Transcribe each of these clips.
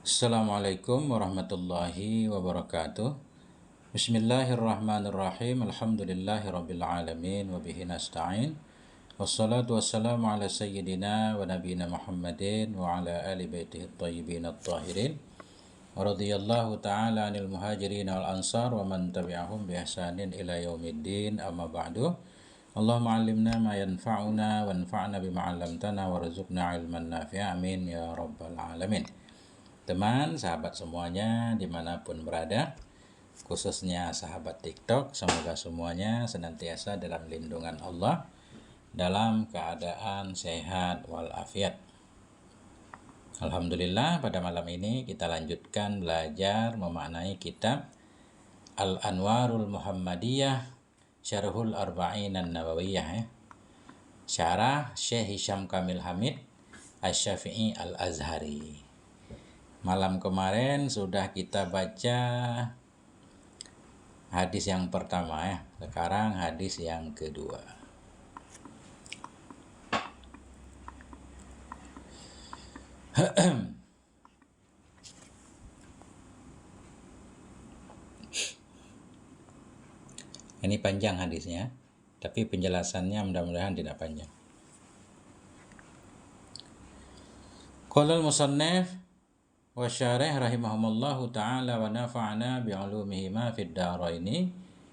Assalamualaikum warahmatullahi wabarakatuh. Bismillahirrahmanirrahim. Alhamdulillahirrabbilalamin. Wabihi nasta'in. Wassalatu wassalamu ala sayyidina wa nabiyina Muhammadin wa ala ali baitihi at-tayyibin at-tahirin. Wa radiyallahu ta'ala anil muhajirin wal ansar wa man tabi'ahum bi ihsanin ila yaumiddin, amma ba'du. Allahumma allimna ma yanfa'una wanfa'na bima 'allamtana warzuqna ilman nafi'a. Amin ya rabbal alamin. Teman, sahabat semuanya dimanapun berada, khususnya sahabat TikTok, semoga semuanya senantiasa dalam lindungan Allah, dalam keadaan sehat walafiat. Alhamdulillah, pada malam ini kita lanjutkan belajar memaknai kitab Al-Anwarul Muhammadiyah Syarhul Arba'in An-Nawawiyah, syarah Syekh Hisham Kamil Hamid Asy-Syafi'i Al-Azhari. Malam kemarin sudah kita baca hadis yang pertama ya. Sekarang hadis yang kedua. Ini panjang hadisnya, tapi penjelasannya mudah-mudahan tidak panjang. Qala al-musannif wa syarih rahimahumullahu ta'ala wa nafa'ana bi'ulumihima fid daraini,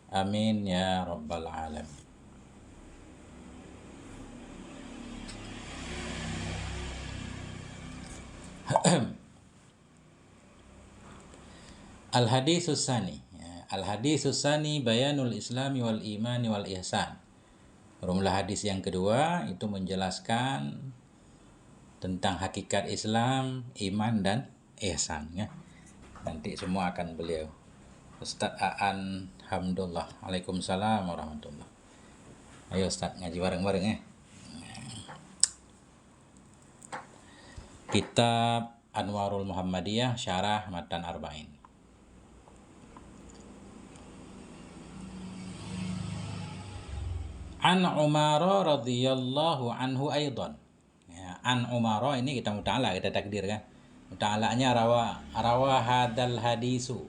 amin ya rabbal alamin. Al-haditsus tsani, al-haditsus tsani bayanul islami wal imani wal ihsan. Rumlah hadis yang kedua itu menjelaskan tentang hakikat Islam, iman dan ihsan ya. Nanti semua akan beliau. Ustaz Aan Hamdullah. Waalaikumsalam warahmatullah. Ayo Ustaz ngaji bareng-bareng ya. Kitab Anwarul Muhammadiyah Syarah Matan Arba'in. An Umar radhiyallahu anhu aidan. Ya, an Umar ini kita muta'ala, kita takdir kan. Muta'alanya rawa hadal hadisu.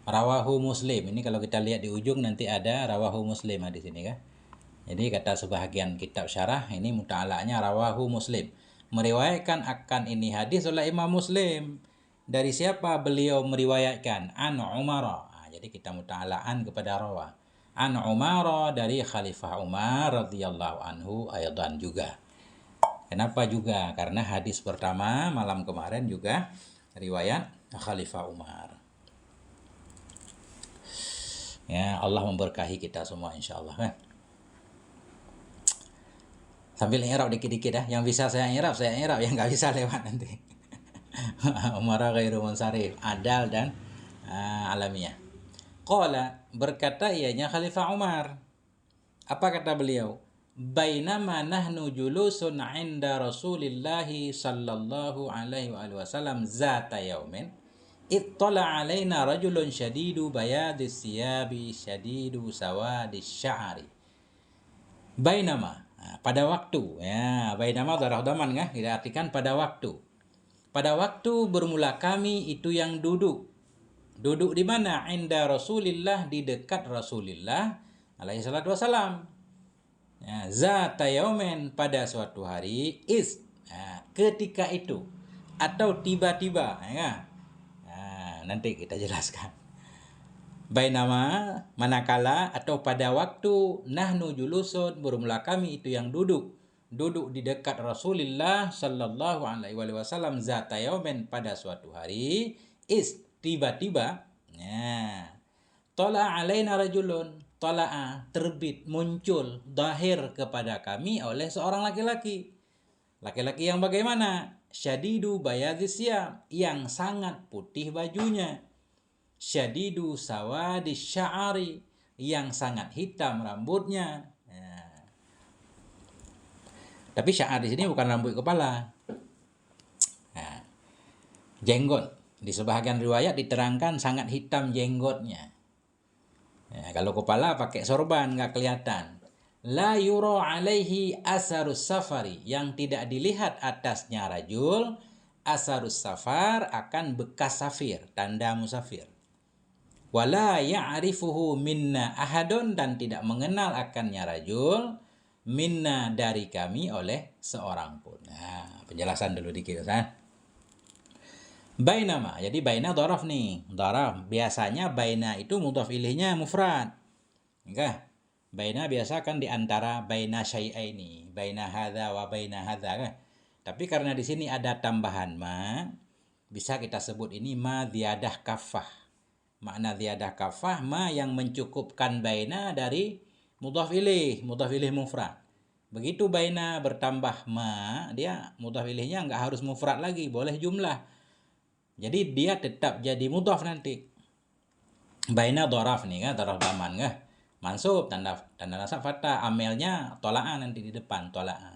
Rawahu Muslim. Ini kalau kita lihat di ujung nanti ada rawahu Muslim di sini kan. Jadi kata sebahagian kitab syarah ini muta'alanya rawahu Muslim. Meriwayatkan akan ini hadis oleh Imam Muslim. Dari siapa beliau meriwayatkan? An Umar. Jadi kita muta'alaan kepada rawa. An Umar dari Khalifah Umar radhiyallahu anhu aydan juga. Kenapa juga? Karena hadis pertama malam kemarin juga riwayat Khalifah Umar. Ya, Allah memberkahi kita semua insyaallah kan. Sambil i'rab dikit-dikit ya. Yang bisa saya i'rab, yang nggak bisa lewat nanti. Umar ghairu munsharif, adal dan alamiah. Qala, berkata ianya Khalifah Umar. Apa kata beliau? Bainama nahnu julusun 'inda Rasulillahi sallallahu alaihi wasallam zata yaumin ittala 'alaina rajulun syadidu bayadis siyabi syadidu sawadis sya'ri. Bainama, pada waktu ya, bainama darah daman kan, kita artikan pada waktu. Pada waktu bermula kami itu yang duduk di mana? Inda Rasulillah, di dekat Rasulillah alaihi salatu wasalam. Ya, zata yaumin, pada suatu hari, ketika itu atau tiba-tiba ya. Nanti kita jelaskan. Bainama, manakala atau pada waktu, nahnu julusun, bermula kami itu yang duduk di dekat Rasulullah sallallahu alaihi wasallam zata yaumin, pada suatu hari, tiba-tiba ya. Tala alaina rajulun, tala'a terbit, muncul, zahir kepada kami oleh seorang laki-laki. Laki-laki yang bagaimana? Syadidu bayadis siyam, yang sangat putih bajunya. Syadidu sawadis sya'ari, yang sangat hitam rambutnya. Ya. Tapi sya'ar di sini bukan rambut kepala. Nah, jenggot. Di sebahagian riwayat diterangkan sangat hitam jenggotnya. Ya, kalau kepala pakai sorban nggak kelihatan. La yura alaihi asarus safari, yang tidak dilihat atasnya rajul asarus safar, akan bekas safir, tanda musafir. Wala ya'rifuhu minna ahadun, dan tidak mengenal akannya rajul minna, dari kami, oleh seorang pun. Nah, penjelasan dulu dikit Ustaz. Bainama, jadi baina dharaf nih. Dharaf biasanya baina itu mudhaf ilaihnya mufrad. Enggak? Baina biasa kan di antara baina syai'aini, baina hadza wa baina hadza kan. Tapi karena di sini ada tambahan ma, bisa kita sebut ini ma ziyadah kafah. Makna ziyadah kafah ma yang mencukupkan baina dari mudhaf ilaih mufrad. Begitu baina bertambah ma, dia mudhaf ilaihnya enggak harus mufrad lagi, boleh jumlah. Jadi dia tetap jadi mudhaf nanti. Baina dharaf nih kan, dharaf zaman kan. Mansub, tanda nasab fathah, amelnya tola'ah nanti di depan, tola'ah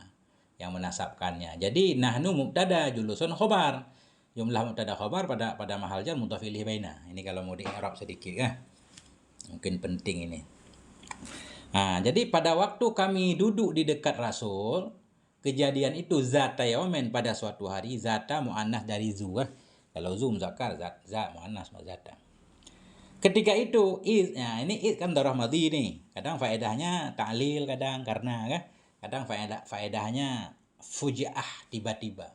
yang menasabkannya. Jadi nahnu mubtada, julusun khobar. Jumlah mubtada khobar pada mahal jar mudhaf ilaih baina. Ini kalau mau di i'rab sedikit kan. Mungkin penting ini. Nah, jadi pada waktu kami duduk di dekat Rasul, kejadian itu zata yaumin, pada suatu hari. Zata muannas dari zu kan. Kalau zu muzakkar, za muannas zata. Ketika itu nah ini kan dharaf madhi nih. Kadang faedahnya ta'lil, kadang karena kan. Kadang faedahnya fuji'ah, tiba-tiba.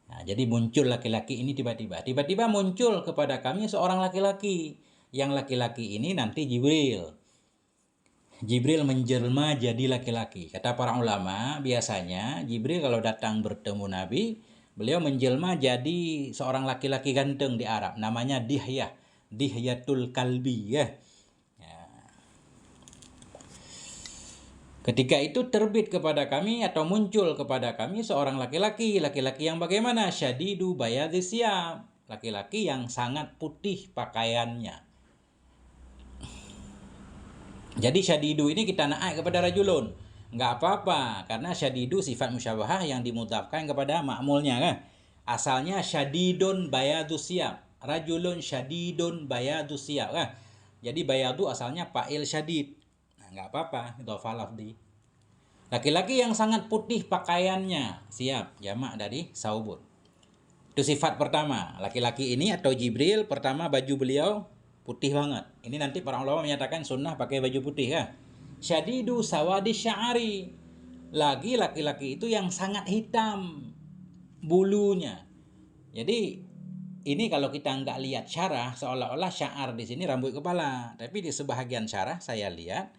Nah, jadi muncul laki-laki ini tiba-tiba. Tiba-tiba muncul kepada kami seorang laki-laki. Yang laki-laki ini nanti Jibril. Jibril menjelma jadi laki-laki. Kata para ulama, biasanya Jibril kalau datang bertemu Nabi, beliau menjelma jadi seorang laki-laki ganteng di Arab, namanya Dihyah, Dihyatul Kalbi ya. Ketika itu terbit kepada kami atau muncul kepada kami seorang laki-laki yang bagaimana? Syadidu bayadhi siyab, laki-laki yang sangat putih pakaiannya. Jadi syadidu ini kita naik kepada rajulun. Enggak apa-apa, karena syadidu sifat musyabahah yang dimudhafkan kepada ma'mulnya kan. Asalnya syadidun bayadu siyab, rajulun syadidun bayadu siyab kan. Jadi bayadu asalnya fa'il syadid. Nah, enggak apa-apa, idhofah lafzi. Laki-laki yang sangat putih pakaiannya, siap, jamak dari saubun. Itu sifat pertama. Laki-laki ini atau Jibril, pertama baju beliau putih banget. Ini nanti para ulama menyatakan sunnah pakai baju putih kan. Syadidu sawadi sya'ari, lagi laki-laki itu yang sangat hitam bulunya. Jadi ini kalau kita nggak lihat syarah, seolah-olah sya'ar di sini rambut kepala, tapi di sebahagian syarah saya lihat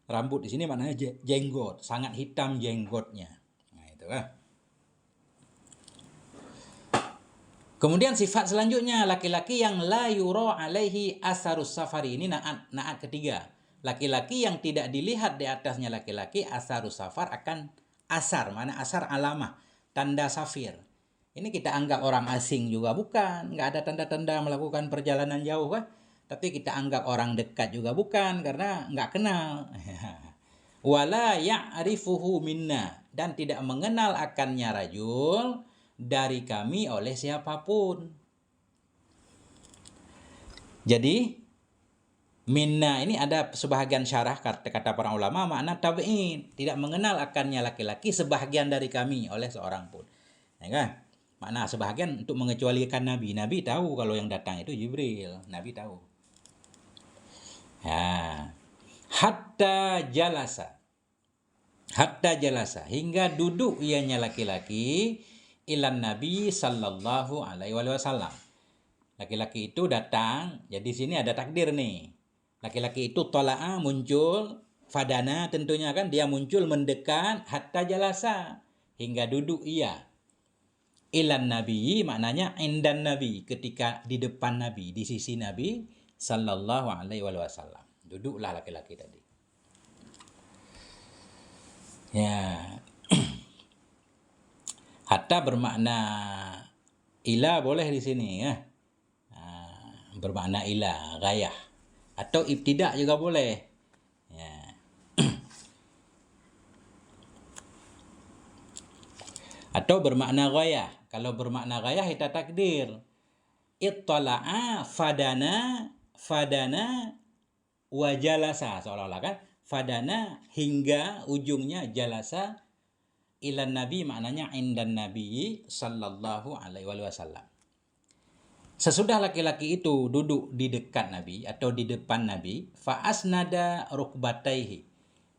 rambut di sini maknanya jenggot, sangat hitam jenggotnya. Nah itu kan. Kemudian sifat selanjutnya, laki-laki yang la yura alaihi asarus safari. Ini naat ketiga. Laki-laki yang tidak dilihat di atasnya laki-laki asarus safar, akan asar, mana asar alamah, tanda safir. Ini kita anggap orang asing juga bukan, nggak ada tanda-tanda melakukan perjalanan jauh kan. Tapi kita anggap orang dekat juga bukan, karena nggak kenal. Wala ya'rifuhu minna, dan tidak mengenal akannya rajul dari kami oleh siapapun. Jadi minna ini ada sebahagian syarah kata para ulama makna tab'id, tidak mengenal akannya laki-laki sebahagian dari kami oleh seorang pun. Ya kan? Makna sebahagian untuk mengecualikan Nabi. Nabi tahu kalau yang datang itu Jibril. Nabi tahu. Ya. Hatta jalasa, hingga duduk ianya laki-laki ilan Nabi sallallahu alaihi wasallam. Laki-laki itu datang, jadi sini ada takdir nih. Laki-laki itu tola'a, muncul, fadana tentunya kan, dia muncul mendekat, hatta jalasa, hingga duduk ia. Ilan Nabi maknanya indan Nabi, ketika di depan Nabi, di sisi Nabi sallallahu alaihi wasallam. Duduklah laki-laki tadi. Ya. Hatta bermakna ila boleh di sini ya. Bermakna ila, gayah. Atau ibtidak juga boleh. Ya. Atau bermakna gayah. Kalau bermakna gayah kita takdir. Ittala'a fadana wa jalasa, seolah-olah kan. Fadana hingga ujungnya jalasa ilan nabi maknanya indan nabi sallallahu alaihi wasallam. Sesudah laki-laki itu duduk di dekat Nabi atau di depan Nabi, fa asnada rukbataihi,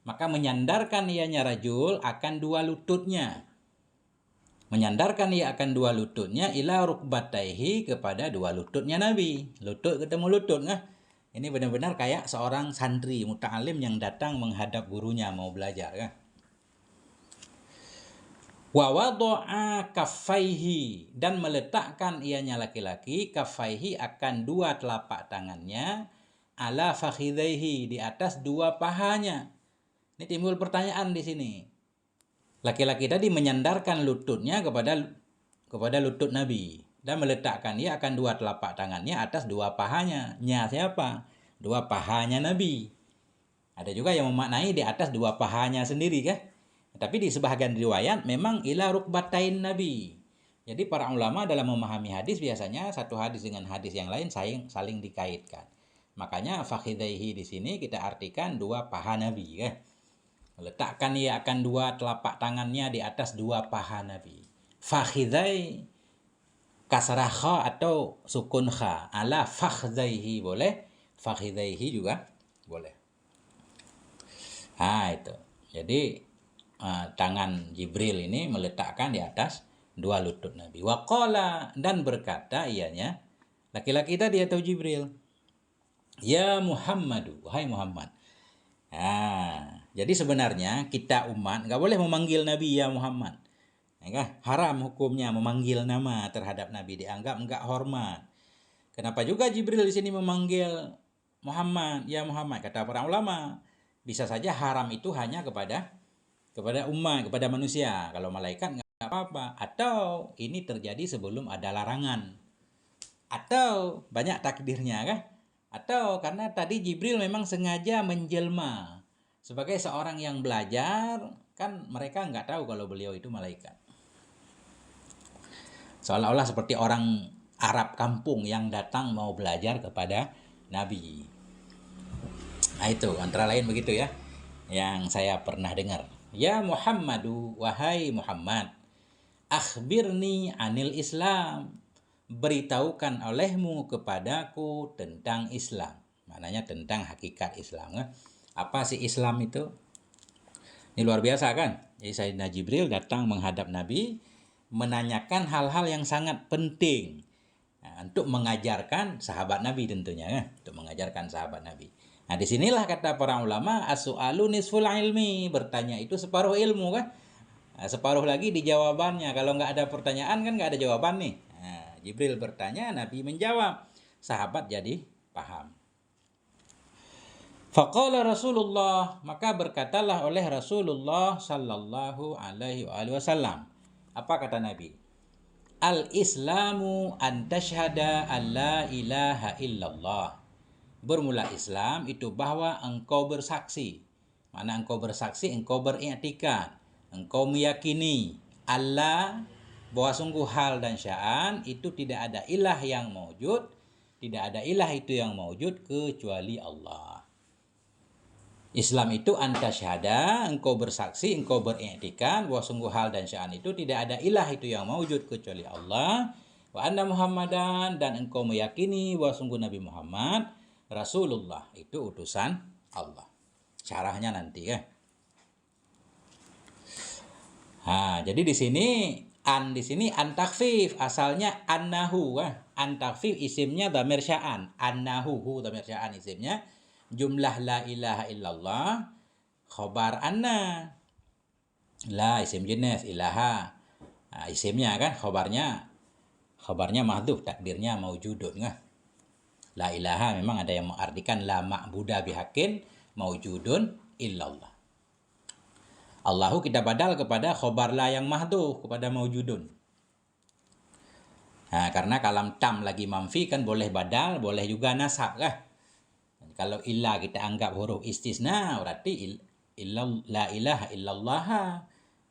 maka menyandarkan ianya rajul akan dua lututnya. Menyandarkan ia akan dua lututnya ila rukbataihi, kepada dua lututnya Nabi. Lutut ketemu lutut nah. Ini benar-benar kayak seorang santri muta'alim yang datang menghadap gurunya mau belajar kan. Wa wada'a kaffaihi, dan meletakkan ianya laki-laki kaffaihi akan dua telapak tangannya ala fakhidaihi, di atas dua pahanya. Ini timbul pertanyaan di sini. Laki-laki tadi menyandarkan lututnya kepada lutut Nabi dan meletakkan ia akan dua telapak tangannya atas dua pahanya. Nya siapa? Dua pahanya Nabi. Ada juga yang memaknai di atas dua pahanya sendiri kan? Tapi di sebahagian riwayat memang ila rukbatain Nabi. Jadi para ulama dalam memahami hadis biasanya satu hadis dengan hadis yang lain saling dikaitkan. Makanya fakhidaihi di sini kita artikan dua paha Nabi kan. Letakkan ia akan dua telapak tangannya di atas dua paha Nabi. Fakhidai kasrah kha atau sukun kha, ala fakhdaihi boleh, fakhidaihi juga boleh. Nah itu. Jadi tangan Jibril ini meletakkan di atas dua lutut Nabi. Wa qala, dan berkata ianya laki-laki tadi atau Jibril, ya Muhammadu, wahai Muhammad. Jadi sebenarnya kita umat nggak boleh memanggil Nabi ya Muhammad. Ya, haram hukumnya memanggil nama terhadap Nabi, dianggap enggak hormat. Kenapa juga Jibril di sini memanggil Muhammad, ya Muhammad? Kata para ulama, bisa saja haram itu hanya kepada umat, kepada manusia. Kalau malaikat nggak apa-apa. Atau ini terjadi sebelum ada larangan. Atau banyak takdirnya kan? Atau karena tadi Jibril memang sengaja menjelma sebagai seorang yang belajar, kan mereka nggak tahu kalau beliau itu malaikat. Seolah-olah seperti orang Arab kampung yang datang mau belajar kepada Nabi. Nah itu antara lain begitu ya, yang saya pernah dengar. Ya Muhammadu, wahai Muhammad, akhbirni anil Islam, beritahukan olehmu kepadaku tentang Islam. Maknanya tentang hakikat Islam. Apa sih Islam itu? Ini luar biasa kan? Jadi Sayyidina Jibril datang menghadap Nabi, menanyakan hal-hal yang sangat penting untuk mengajarkan sahabat Nabi tentunya kan? Untuk mengajarkan sahabat Nabi. Nah disinilah kata para ulama, as-su'alu nisful ilmi, bertanya itu separuh ilmu kan? Nah, separuh lagi di jawabannya. Kalau nggak ada pertanyaan kan nggak ada jawaban nih. Nah, Jibril bertanya, Nabi menjawab, sahabat jadi paham. Faqala Rasulullah, maka berkatalah oleh Rasulullah sallallahu alaihi wasallam. Apa kata Nabi? Al-Islamu an tashhada an la ilaha illallah. Bermula Islam itu bahwa engkau bersaksi. Mana engkau bersaksi? Engkau beriktikad. Engkau meyakini Allah, bahwa sungguh hal dan sya'an itu tidak ada ilah yang maujud, tidak ada ilah itu yang maujud kecuali Allah. Islam itu anta syahada, engkau bersaksi, engkau beriktikad bahwa sungguh hal dan sya'an itu tidak ada ilah itu yang maujud kecuali Allah. Wa anna Muhammadan, dan engkau meyakini bahwa sungguh Nabi Muhammad Rasulullah, itu utusan Allah. Syarahnya nanti ya. Jadi di sini an takfif, asalnya annahu kan. An takfif isimnya dhamir sya'an, annahu dhamir sya'an isimnya, jumlah la ilaha illallah, khobar anna, la isim jenis, ilaha isimnya kan, khobarnya mahdhuf, takdirnya maujudun kan. La ilaha memang ada yang mengartikan la ma'buda bihaqqin maujudun illallah. Allahu kita badal kepada khobar la yang mahdhuf, kepada maujudun. Nah, karena kalam tam lagi manfi kan boleh badal, boleh juga nasab kan. Kalau illa kita anggap huruf istisna, berarti la ilaha illallah,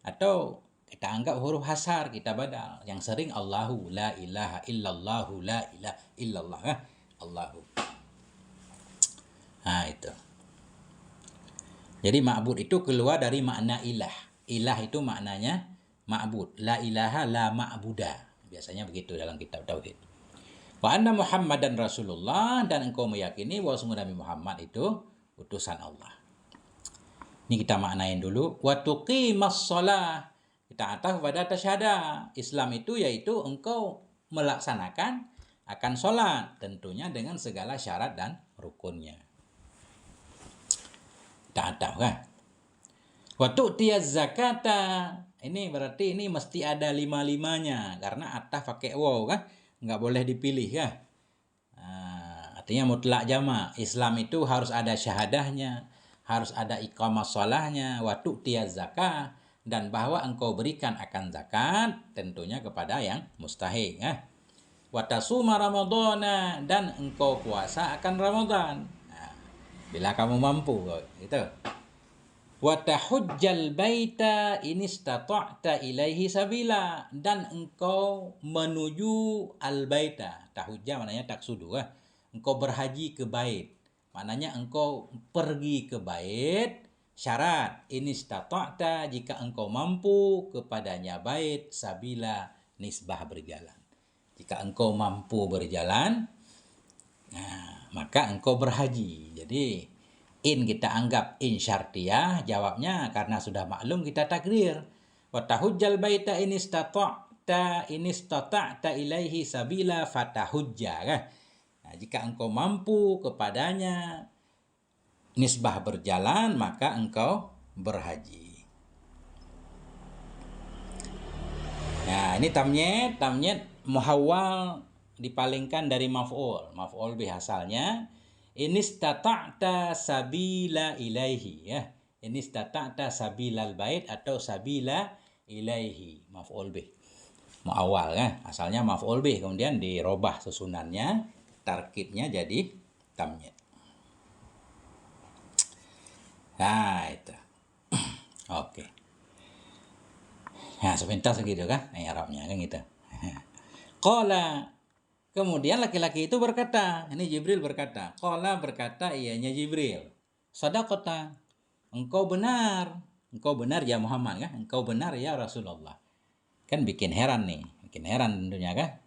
atau kita anggap huruf hasar, kita badal. Yang sering Allahu, la ilaha illallahu, la ilaha illallah kan. Allahu. Nah itu. Jadi ma'bud itu keluar dari makna ilah. Ilah itu maknanya ma'bud. La ilaha la ma'buda. Biasanya begitu dalam kitab tauhid. Wa anna Muhammadan Rasulullah, dan engkau meyakini bahwa sungguh Nabi Muhammad itu utusan Allah. Ini kita maknain dulu. Wa tuqimas shalah. Kita ataf pada tasyahada. Islam itu yaitu engkau melaksanakan akan sholat, tentunya dengan segala syarat dan rukunnya. Kita ataf kan. Wa tu'tiyaz zakata. Ini berarti ini mesti ada 5-5-nya karena ataf pakai waw kan. Enggak boleh dipilih kan. Artinya mutlak jamak. Islam itu harus ada syahadahnya, harus ada iqamah sholahnya, wa tu'tiyaz zakah, dan bahwa engkau berikan akan zakat tentunya kepada yang mustahik. Wa tasuma ramadhana, dan engkau puasa akan Ramadan. Bila kamu mampu gitu. Wa tahujjal baita in istata'ta ilaihi sabila, dan engkau menuju al-baita. Tahujja maknanya taksudu. Engkau berhaji ke bait. Maknanya engkau pergi ke bait. Syarat in istata'ta, jika engkau mampu kepadanya bait, sabila nisbah berjalan. Jika engkau mampu berjalan, maka engkau berhaji. Jadi in kita anggap in syartiyah, jawabnya karena sudah maklum kita takdir. Wa tahujjal baita in istata'ta ilaihi sabila fatahujja kan. Jika engkau mampu kepadanya nisbah berjalan, maka engkau berhaji. Nah, ini tamnyid muhawwal dipalingkan dari maf'ul. Maf'ul bih asalnya inistata'ta sabila ilaihi ya. Inistata'ta sabilal bait atau sabila ilaihi, maf'ul bih. Muawwal ya. Asalnya maf'ul bih, kemudian dirobah susunannya, tarkibnya jadi tamnyid. Nah, itu. Oke. Nah, sebentar segitu kan, Arabnya kan gitu. Qala, kemudian laki-laki itu berkata, ini Jibril berkata, qala berkata ianya Jibril, sadaqata, engkau benar ya Muhammad kan, engkau benar ya Rasulullah. Kan bikin heran tentunya kan.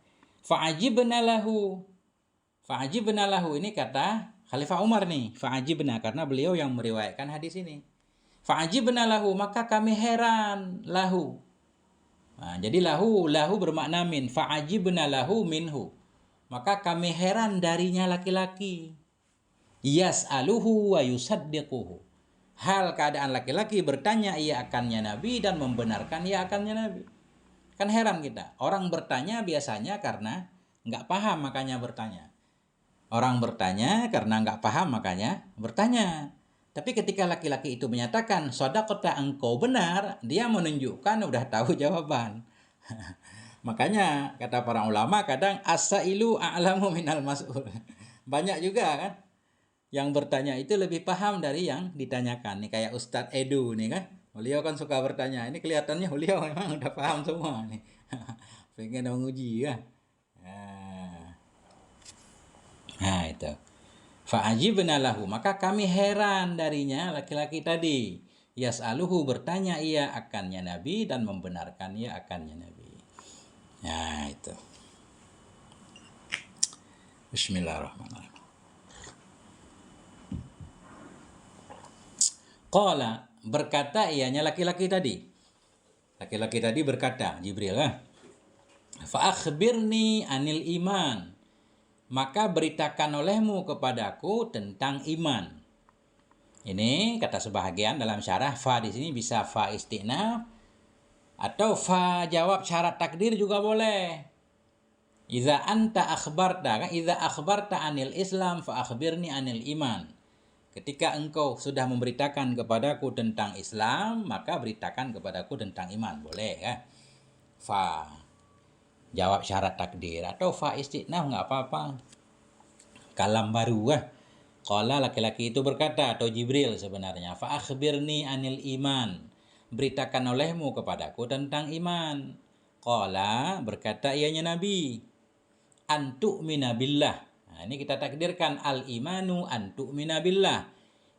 Fa'ajibna lahu ini kata Khalifah Umar nih, fa'ajibna, karena beliau yang meriwayatkan hadis ini. Fa'ajibna lahu, maka kami heran lahu. Nah, jadi lahu bermakna min, fa'ajibna lahu minhu. Maka kami heran darinya laki-laki. Yas'aluhu wa yusaddiquhu. Hal keadaan laki-laki bertanya ia akannya Nabi dan membenarkan ia akannya Nabi. Kan heran kita. Orang bertanya biasanya karena nggak paham makanya bertanya. Orang bertanya karena nggak paham makanya bertanya. Tapi ketika laki-laki itu menyatakan shadaqta, engkau benar, dia menunjukkan udah tahu jawaban. Makanya kata para ulama kadang as-sailu a'lamu minal mas'ul. Banyak juga kan yang bertanya itu lebih paham dari yang ditanyakan. Nih kayak Ustadz Edu nih kan. Beliau kan suka bertanya. Ini kelihatannya beliau memang udah paham semua nih. Pengen menguji kan. Nah itu. Fa'ajibna lahu, maka kami heran darinya laki-laki tadi. Yas'aluhu, bertanya ia akannya Nabi dan membenarkan ia akannya Nabi. Nah itu. Bismillahirrahmanirrahim. Qala, berkata ianya laki-laki tadi. Laki-laki tadi berkata, Jibril lah. Fa akhbirni anil iman. Maka beritakan olehmu kepadaku tentang iman. Ini kata sebahagian dalam syarah, fa di sini bisa fa istinaf atau fa jawab syarat takdir juga boleh. Idza anta akhbarta, idza akhbarta anil Islam fa akhbirni anil iman. Ketika engkau sudah memberitakan kepadaku tentang Islam, maka beritakan kepadaku tentang iman. Boleh ya. Fa jawab syarat takdir atau fa istinaf enggak apa-apa. Kalam baru Qala, laki-laki itu berkata, atau Jibril sebenarnya, fa akhbirni anil iman. Beritakan olehmu kepadaku tentang iman. Qala, berkata ianya Nabi, an tu'mina billah. Nah, ini kita takdirkan al imanu an tu'mina billah.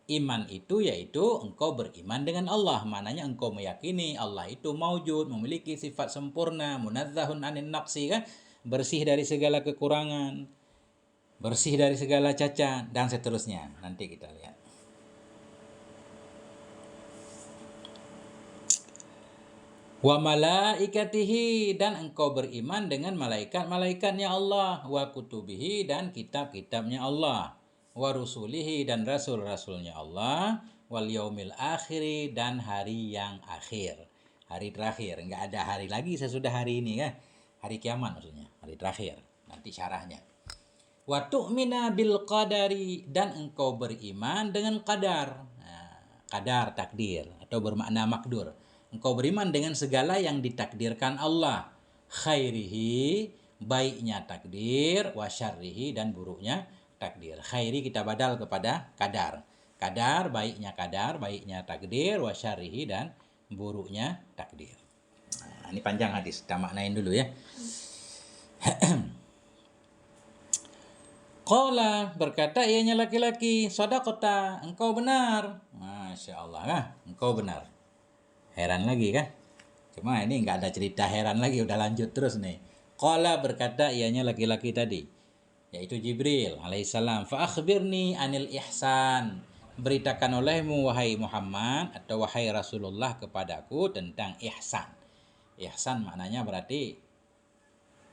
Iman itu yaitu engkau beriman dengan Allah. Maknanya engkau meyakini Allah itu maujud, memiliki sifat sempurna, munazzahun anin naqsi, kan? Bersih dari segala kekurangan, bersih dari segala cacat, dan seterusnya. Nanti kita lihat. Wa malaikatihi, dan engkau beriman dengan malaikat-malaikatnya Allah, wa kutubihi, dan kitab-kitabnya Allah, wa rusulihi, dan rasul-rasulnya Allah, wal yaumil akhiri, dan hari yang akhir, hari terakhir. Enggak ada hari lagi sesudah hari ini, kan? Hari kiamat maksudnya, hari terakhir. Nanti syarahnya. Wa tu'mina bil qadari, dan engkau beriman dengan qadar. Nah, qadar takdir atau bermakna makdur. Engkau beriman dengan segala yang ditakdirkan Allah. Khairihi, baiknya takdir, wa syarrihi, dan buruknya takdir. Khairi kita badal kepada kadar. Kadar, baiknya takdir, wa syarrihi, dan buruknya takdir. Nah, ini panjang hadis, kita maknain dulu ya. Qala, berkata ianya laki-laki, shadaqta, engkau benar. Masya Allah, kan? Engkau benar. Heran lagi kan? Cuma ini nggak ada cerita heran lagi, udah lanjut terus nih. Qala, berkata ianya laki-laki tadi, yaitu Jibril alaihissalam, fa akhbirni anil ihsan, beritakan olehmu wahai Muhammad atau wahai Rasulullah kepadaku tentang ihsan. Ihsan maknanya berarti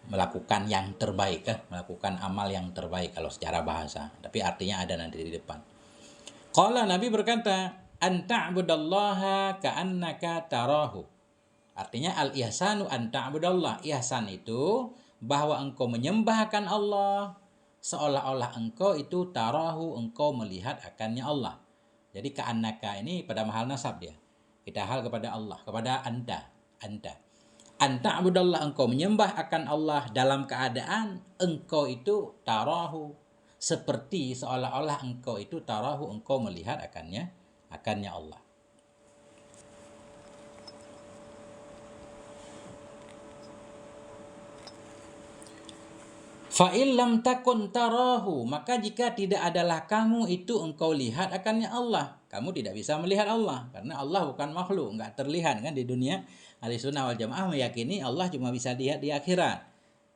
melakukan yang terbaik, kan? Melakukan amal yang terbaik kalau secara bahasa, tapi artinya ada nanti di depan. Qala, Nabi berkata, an ta'budallaha ka'annaka tarahu. Artinya al-ihsanu an ta'budallah. Ihsan itu bahwa engkau menyembahkan Allah seolah-olah engkau itu tarahu, engkau melihat akannya Allah. Jadi ka'annaka ini pada mahal nasab dia. Kita hal kepada Allah, kepada anta. An ta'budallah, engkau menyembah akan Allah dalam keadaan engkau itu tarahu, seperti seolah-olah engkau itu tarahu, engkau melihat akannya Allah. Fa illam takun tarahu, maka jika tidak adalah kamu itu engkau lihat akannya Allah, kamu tidak bisa melihat Allah, karena Allah bukan makhluk, enggak terlihat, kan? Di dunia Ahlussunnah wal Jamaah meyakini Allah cuma bisa dilihat di akhirat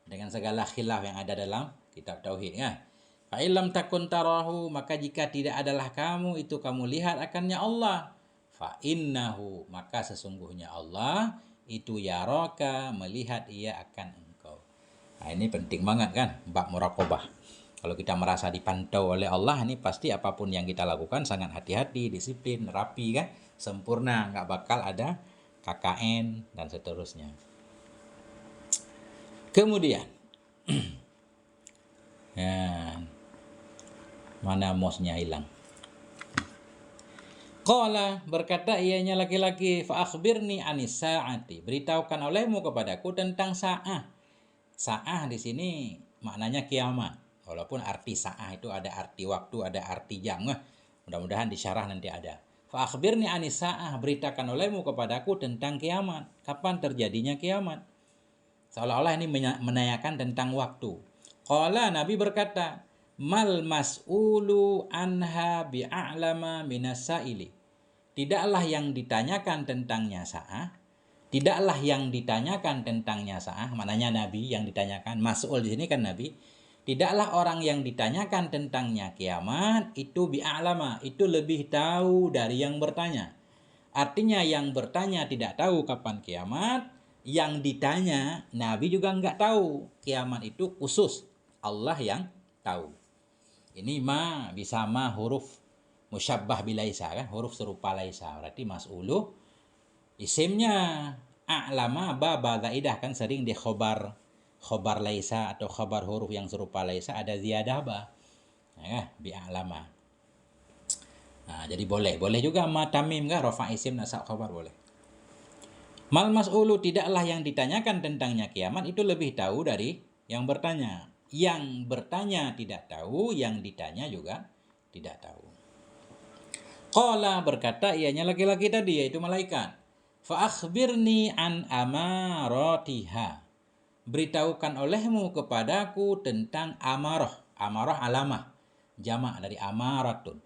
dengan segala khilaf yang ada dalam kitab tauhid, ya. Fa illam takun tarahu, maka jika tidak adalah kamu itu kamu lihat akannya Allah, fa innahu, maka sesungguhnya Allah itu yaraka, melihat ia akan engkau. Nah, ini penting banget, kan? Bab muraqabah. Kalau kita merasa dipantau oleh Allah, ini pasti apapun yang kita lakukan sangat hati-hati, disiplin, rapi, kan? Sempurna, nggak bakal ada KKN dan seterusnya. Kemudian ya, mana mouse-nya hilang. Qala, berkata ianya laki-laki, fa akhbirni anis saati, beritahukan olehmu kepadaku tentang sa'ah. Sa'ah di sini maknanya kiamat. Walaupun arti sa'ah itu ada arti waktu, ada arti jam. Mudah-mudahan disyarah nanti ada. Fa akhbirni anis sa'ah, beritakan olehmu kepadaku tentang kiamat. Kapan terjadinya kiamat? Seolah-olah ini menanyakan tentang waktu. Qala, Nabi berkata, mal mas'ulu anha bi'a'lama minas sa'ili. Tidaklah yang ditanyakan tentangnya sa'ah, tidaklah yang ditanyakan tentangnya sa'ah, maknanya Nabi yang ditanyakan, mas'ul di sini kan Nabi. Tidaklah orang yang ditanyakan tentangnya kiamat itu bi'a'lama, itu lebih tahu dari yang bertanya. Artinya yang bertanya tidak tahu kapan kiamat, yang ditanya Nabi juga enggak tahu. Kiamat itu khusus Allah yang tahu. Ini ma bisa ma huruf musyabbah bilaisa, kan? Huruf serupa laisa. Berarti mas'ulu isimnya a'lama ba zaidah, kan? Sering di khobar laisa atau khobar huruf yang serupa laisa ada ziyadah ba. Ya, bi a'lama. Nah, jadi boleh juga ma tamim, kan? Rafa isim nasab khobar boleh. Mal mas'ulu, tidaklah yang ditanyakan tentangnya kiamat itu lebih tahu dari yang bertanya. Yang bertanya tidak tahu, yang ditanya juga tidak tahu. Qala, berkata ianya laki-laki tadi, yaitu malaikat, fa akhbirni an amaratiha, beritahukan olehmu kepadaku tentang amarah. Amarah alamah, jamak dari amaratun.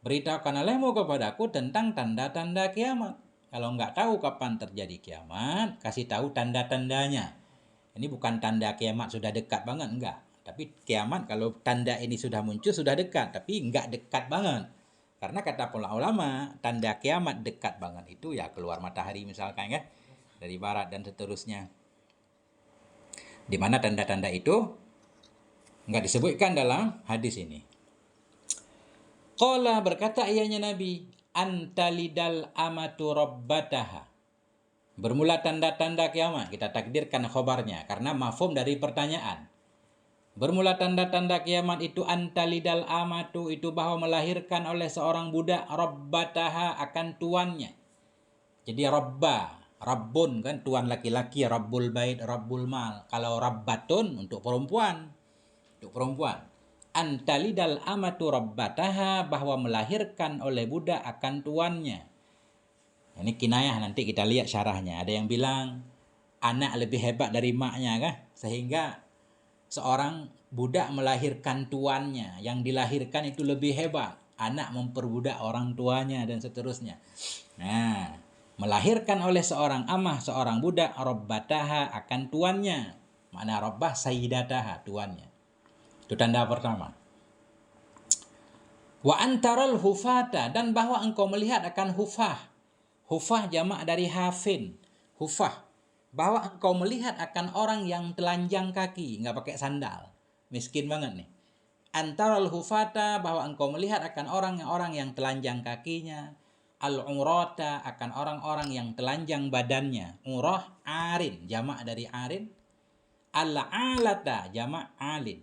Beritahukan olehmu kepadaku tentang tanda-tanda kiamat. Kalau nggak tahu kapan terjadi kiamat, kasih tahu tanda-tandanya. Ini bukan tanda kiamat sudah dekat banget, enggak. Tapi kiamat kalau tanda ini sudah muncul sudah dekat, tapi enggak dekat banget. Karena kata para ulama, tanda kiamat dekat banget itu ya keluar matahari misalkan ya, dari barat dan seterusnya. Di mana tanda-tanda itu enggak disebutkan dalam hadis ini. Qala berkata ianya Nabi, antalidal amatu rabbataha. Bermula tanda-tanda kiamat, kita takdirkan khobarnya karena mafhum dari pertanyaan. Bermula tanda-tanda kiamat itu antalidal amatu, itu bahwa melahirkan oleh seorang budak rabbataha akan tuannya. Jadi rabbun kan tuan laki-laki, rabbul bait, rabbul mal. Kalau rabbatun untuk perempuan. Antalidal amatu rabbataha, bahwa melahirkan oleh budak akan tuannya. Ini kinayah, nanti kita lihat syarahnya. Ada yang bilang anak lebih hebat dari maknya kan, sehingga seorang budak melahirkan tuannya, yang dilahirkan itu lebih hebat. Anak memperbudak orang tuanya dan seterusnya. Nah, melahirkan oleh seorang amah, seorang budak, rabbataha akan tuannya. Makna rabbah sayyidataha, tuannya. Itu tanda pertama. Wa antaral hufata, dan bahwa engkau melihat akan hufah. Hufah jamak dari hafin. Hufah, bahwa engkau melihat akan orang yang telanjang kaki, nggak pakai sandal. Miskin banget nih. Antaral hufata, bahwa engkau melihat akan orang-orang yang telanjang kakinya. Al-urata, akan orang-orang yang telanjang badannya. Urah, arin, jamak dari arin. Al-alata, jamak alin.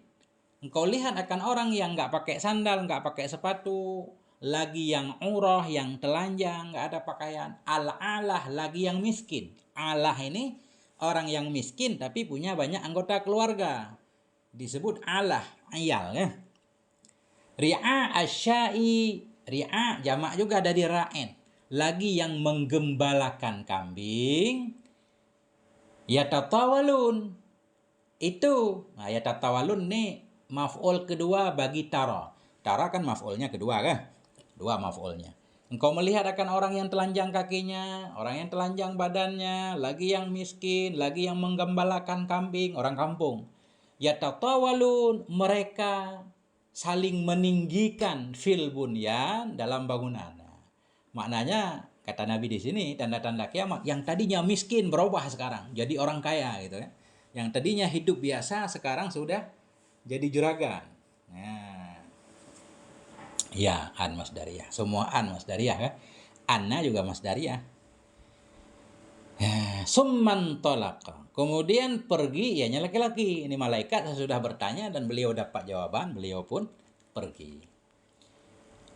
Engkau lihat akan orang yang nggak pakai sandal, nggak pakai sepatu, lagi yang urah, yang telanjang, nggak ada pakaian. Al-alah, lagi yang miskin. Alah ini orang yang miskin tapi punya banyak anggota keluarga. Disebut alah, ayal ya. Ri'a asyai, ri'a jamak juga dari ra'in. Lagi yang menggembalakan kambing. Yatatawalun. Itu, nah yatatawalun nih maf'ul kedua bagi tara. Tara kan maf'ulnya kedua kan? Dua maf'ulnya. Engkau melihat akan orang yang telanjang kakinya, orang yang telanjang badannya, lagi yang miskin, lagi yang menggembalakan kambing, orang kampung. Yatatawalun, mereka saling meninggikan fil bunyan, dalam bangunan. Maknanya kata Nabi di sini tanda-tanda kiamat, yang tadinya miskin berubah sekarang jadi orang kaya gitu ya. Yang tadinya hidup biasa sekarang sudah jadi juragan. Nah, ya, an masdariyah. Semua an masdariyah kan? Anna juga masdariyah. Summan tolaqa. Kemudian pergi, ianya laki-laki. Ini malaikat sudah bertanya dan beliau dapat jawaban, beliau pun pergi.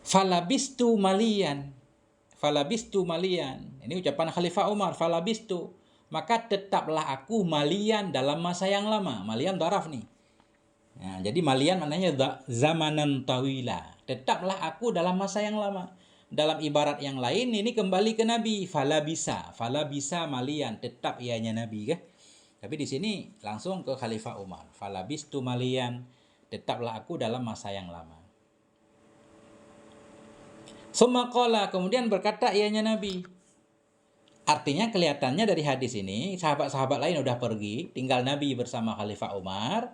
Falabistu malian. Ini ucapan Khalifah Umar. Falabistu, maka tetaplah aku malian dalam masa yang lama. Malian daraf nih. Nah, jadi malian maknanya zamanan tawila. Tetaplah aku dalam masa yang lama. Dalam ibarat yang lain ini kembali ke Nabi. Fala bisa malian, tetap ianya Nabi kan. Tapi di sini langsung ke Khalifah Umar. Falabistu malian, tetaplah aku dalam masa yang lama. Summa qala, kemudian berkata ianya Nabi. Artinya kelihatannya dari hadis ini sahabat-sahabat lain udah pergi, tinggal Nabi bersama Khalifah Umar.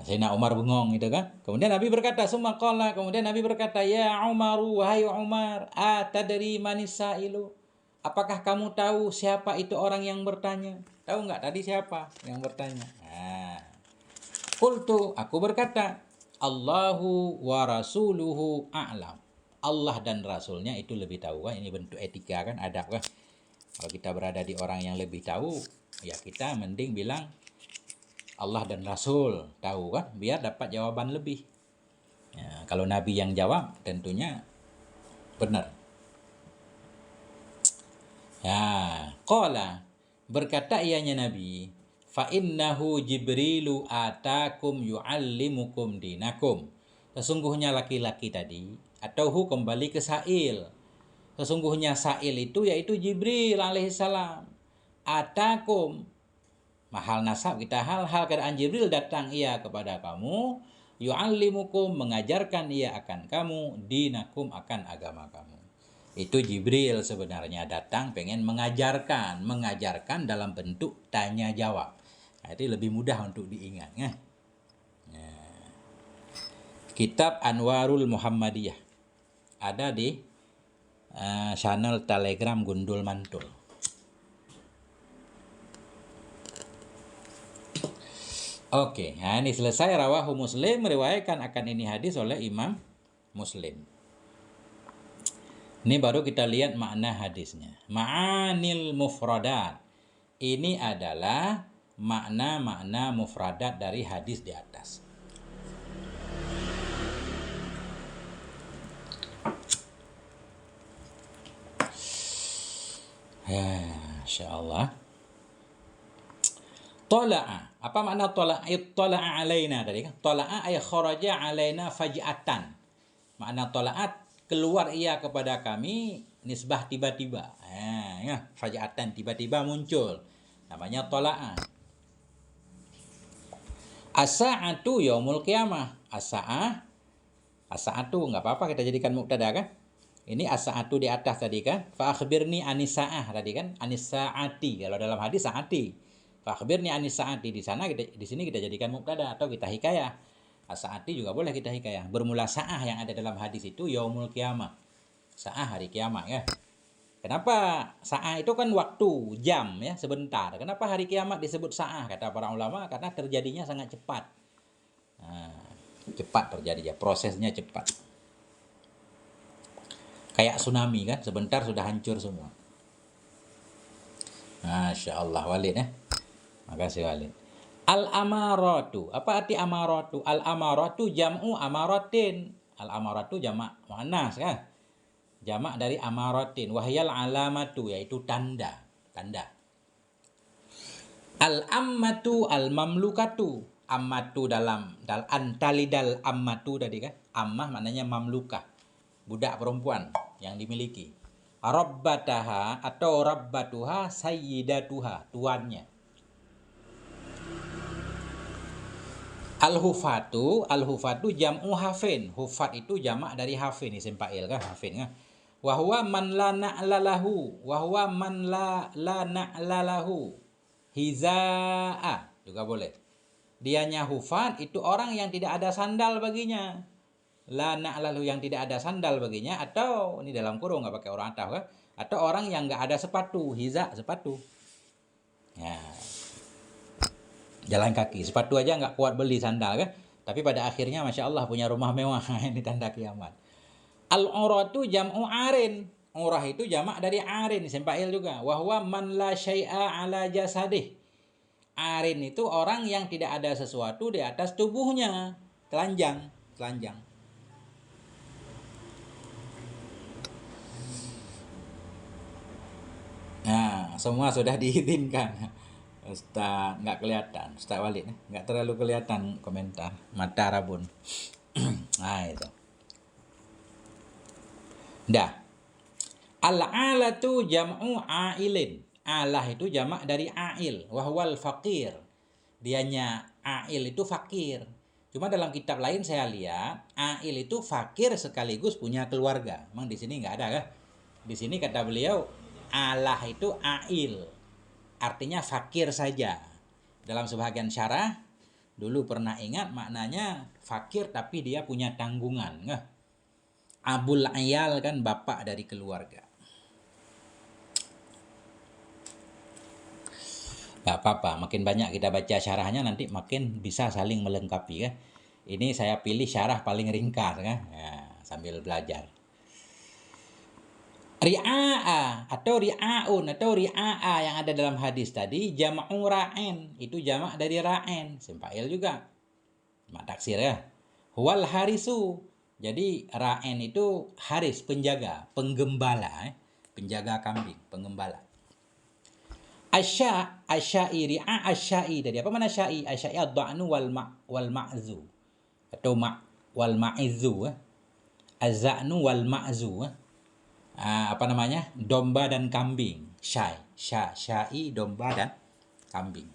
Sayyidina Umar bengong gitu kan. Kemudian Nabi berkata, summa qala, kemudian Nabi berkata, ya Umaru, wahai Umar, atadri manisailu? Apakah kamu tahu siapa itu orang yang bertanya? Tahu nggak tadi siapa yang bertanya? Nah, qultu, aku berkata, Allahu wa rasuluhu a'lam. Allah dan Rasulnya itu lebih tahu kan. Ini bentuk etika kan, adab kan. Kalau kita berada di orang yang lebih tahu, ya kita mending bilang Allah dan Rasul tahu kan, biar dapat jawaban lebih. Ya, kalau Nabi yang jawab tentunya benar. Ya, qala, berkata ianya Nabi, fa innahu Jibrilu atakum yu'allimukum dinakum. Sesungguhnya laki-laki tadi, atau kembali ke Sa'il. Sesungguhnya Sa'il itu yaitu Jibril alaihissalam. Atakum, mahal nasab kita, hal-hal keadaan Jibril datang ia kepada kamu, yu'allimukum, mengajarkan ia akan kamu, dinakum, akan agama kamu. Itu Jibril sebenarnya datang pengen mengajarkan dalam bentuk tanya jawab. Jadi lebih mudah untuk diingat. Kitab Anwarul Muhammadiyah ada di channel Telegram Gundul Mantul. Oke, nah ini selesai. Rawahu Muslim, meriwayatkan akan ini hadis oleh Imam Muslim. Ini baru kita lihat makna hadisnya. Ma'anil mufradat. Ini adalah makna-makna mufradat dari hadis di atas. Insyaallah. Tola'a. Apa makna tola'a? Tola'a alaina tadi kan? Tola'a ay kharaja alaina faj'atan. Makna tola'at, keluar ia kepada kami, nisbah tiba-tiba. Faj'atan, tiba-tiba muncul. Namanya tola'a. As-sa'atu yaumul qiyamah. As-sa'atu enggak apa-apa kita jadikan mubtada kan? Ini as-sa'atu di atas tadi kan? Fa akhbirni anis-sa'ah tadi kan? Anis-sa'ati. Kalau dalam hadis sa'ati. Fa akhbirni anis-sa'ati, di sini kita jadikan mubtada atau kita hikayah. As-sa'ati juga boleh kita hikayah. Bermula sa'ah yang ada dalam hadis itu yaumul qiyamah. Sa'ah hari kiamat ya. Kenapa sa'ah itu kan waktu, jam ya, sebentar. Kenapa hari kiamat disebut sa'ah? Kata para ulama karena terjadinya sangat cepat. Cepat terjadi ya, prosesnya cepat. Kayak tsunami kan, sebentar sudah hancur semua. Masya Allah, Walid ya. Makasih Walid. Al-amaratu. Apa arti amaratu? Al-amaratu jam'u amaratin. Al-amaratu jamak muannas kan? Jamak dari amaratin. Wahyal alamatu, yaitu tanda. Tanda. Al-ammatu al-mamlukatu. Ammatu dalam antalidal ammatu tadi kan? Ammah maknanya mamlukah. Budak perempuan yang dimiliki. Rabbataha atau rabbatuha sayyidatuha, tuannya. Al-hufatu jam'u hafin. Hufat itu jamak dari hafin, isim fa'il kan, hafin kan. Wa huwa man la na'lalahu, hizaa juga boleh. Dianya hufat itu orang yang tidak ada sandal baginya. La na'lalahu, yang tidak ada sandal baginya, atau ini dalam kurung enggak pakai orang atau kan, atau orang yang enggak ada sepatu, hiza sepatu. Ya. Jalan kaki, sepatu aja nggak kuat beli sandal kan, tapi pada akhirnya Masya Allah punya rumah mewah. Ini tanda kiamat. Al-uratu jam'u arin. Urah itu jamak dari arin, isim fa'il juga. Wahwa man la syai'a ala jasadih. Arin itu orang yang tidak ada sesuatu di atas tubuhnya. Telanjang. Nah, semua sudah diizinkan. Ustaz nggak kelihatan, Ustaz Walid nggak terlalu kelihatan komentar, mata rabun. Nah itu. Dah. Al-alatu jam'u ailin. Alah itu jamak dari ail, wahwal fakir. Dianya ail itu fakir. Cuma dalam kitab lain saya lihat ail itu fakir sekaligus punya keluarga. Memang di sini nggak ada kan? Di sini kata beliau alah itu ail. Artinya fakir saja. Dalam sebagian syarah dulu pernah ingat maknanya fakir tapi dia punya tanggungan. Abul ayal kan bapak dari keluarga. Gak apa-apa, makin banyak kita baca syarahnya nanti makin bisa saling melengkapi kan. Ini saya pilih syarah paling ringkas kan. Ya, sambil belajar. Ri'a'a atau ri'aun atau ri'a'a yang ada dalam hadis tadi jam'u ra'en, itu jamak dari ra'en, sempa'il juga. Mak taksir ya. Wal harisu. Jadi ra'en itu haris, penjaga, penggembala, penjaga kambing, pengembala. Asya'i ri'a asya'i tadi. Apa mana sya'i? Asya'i ad-da'nu wal ma'zu. Atau wal ma'izu. Az-za'nu wal ma'zu. Apa namanya, domba dan kambing. Syai domba dan kambing.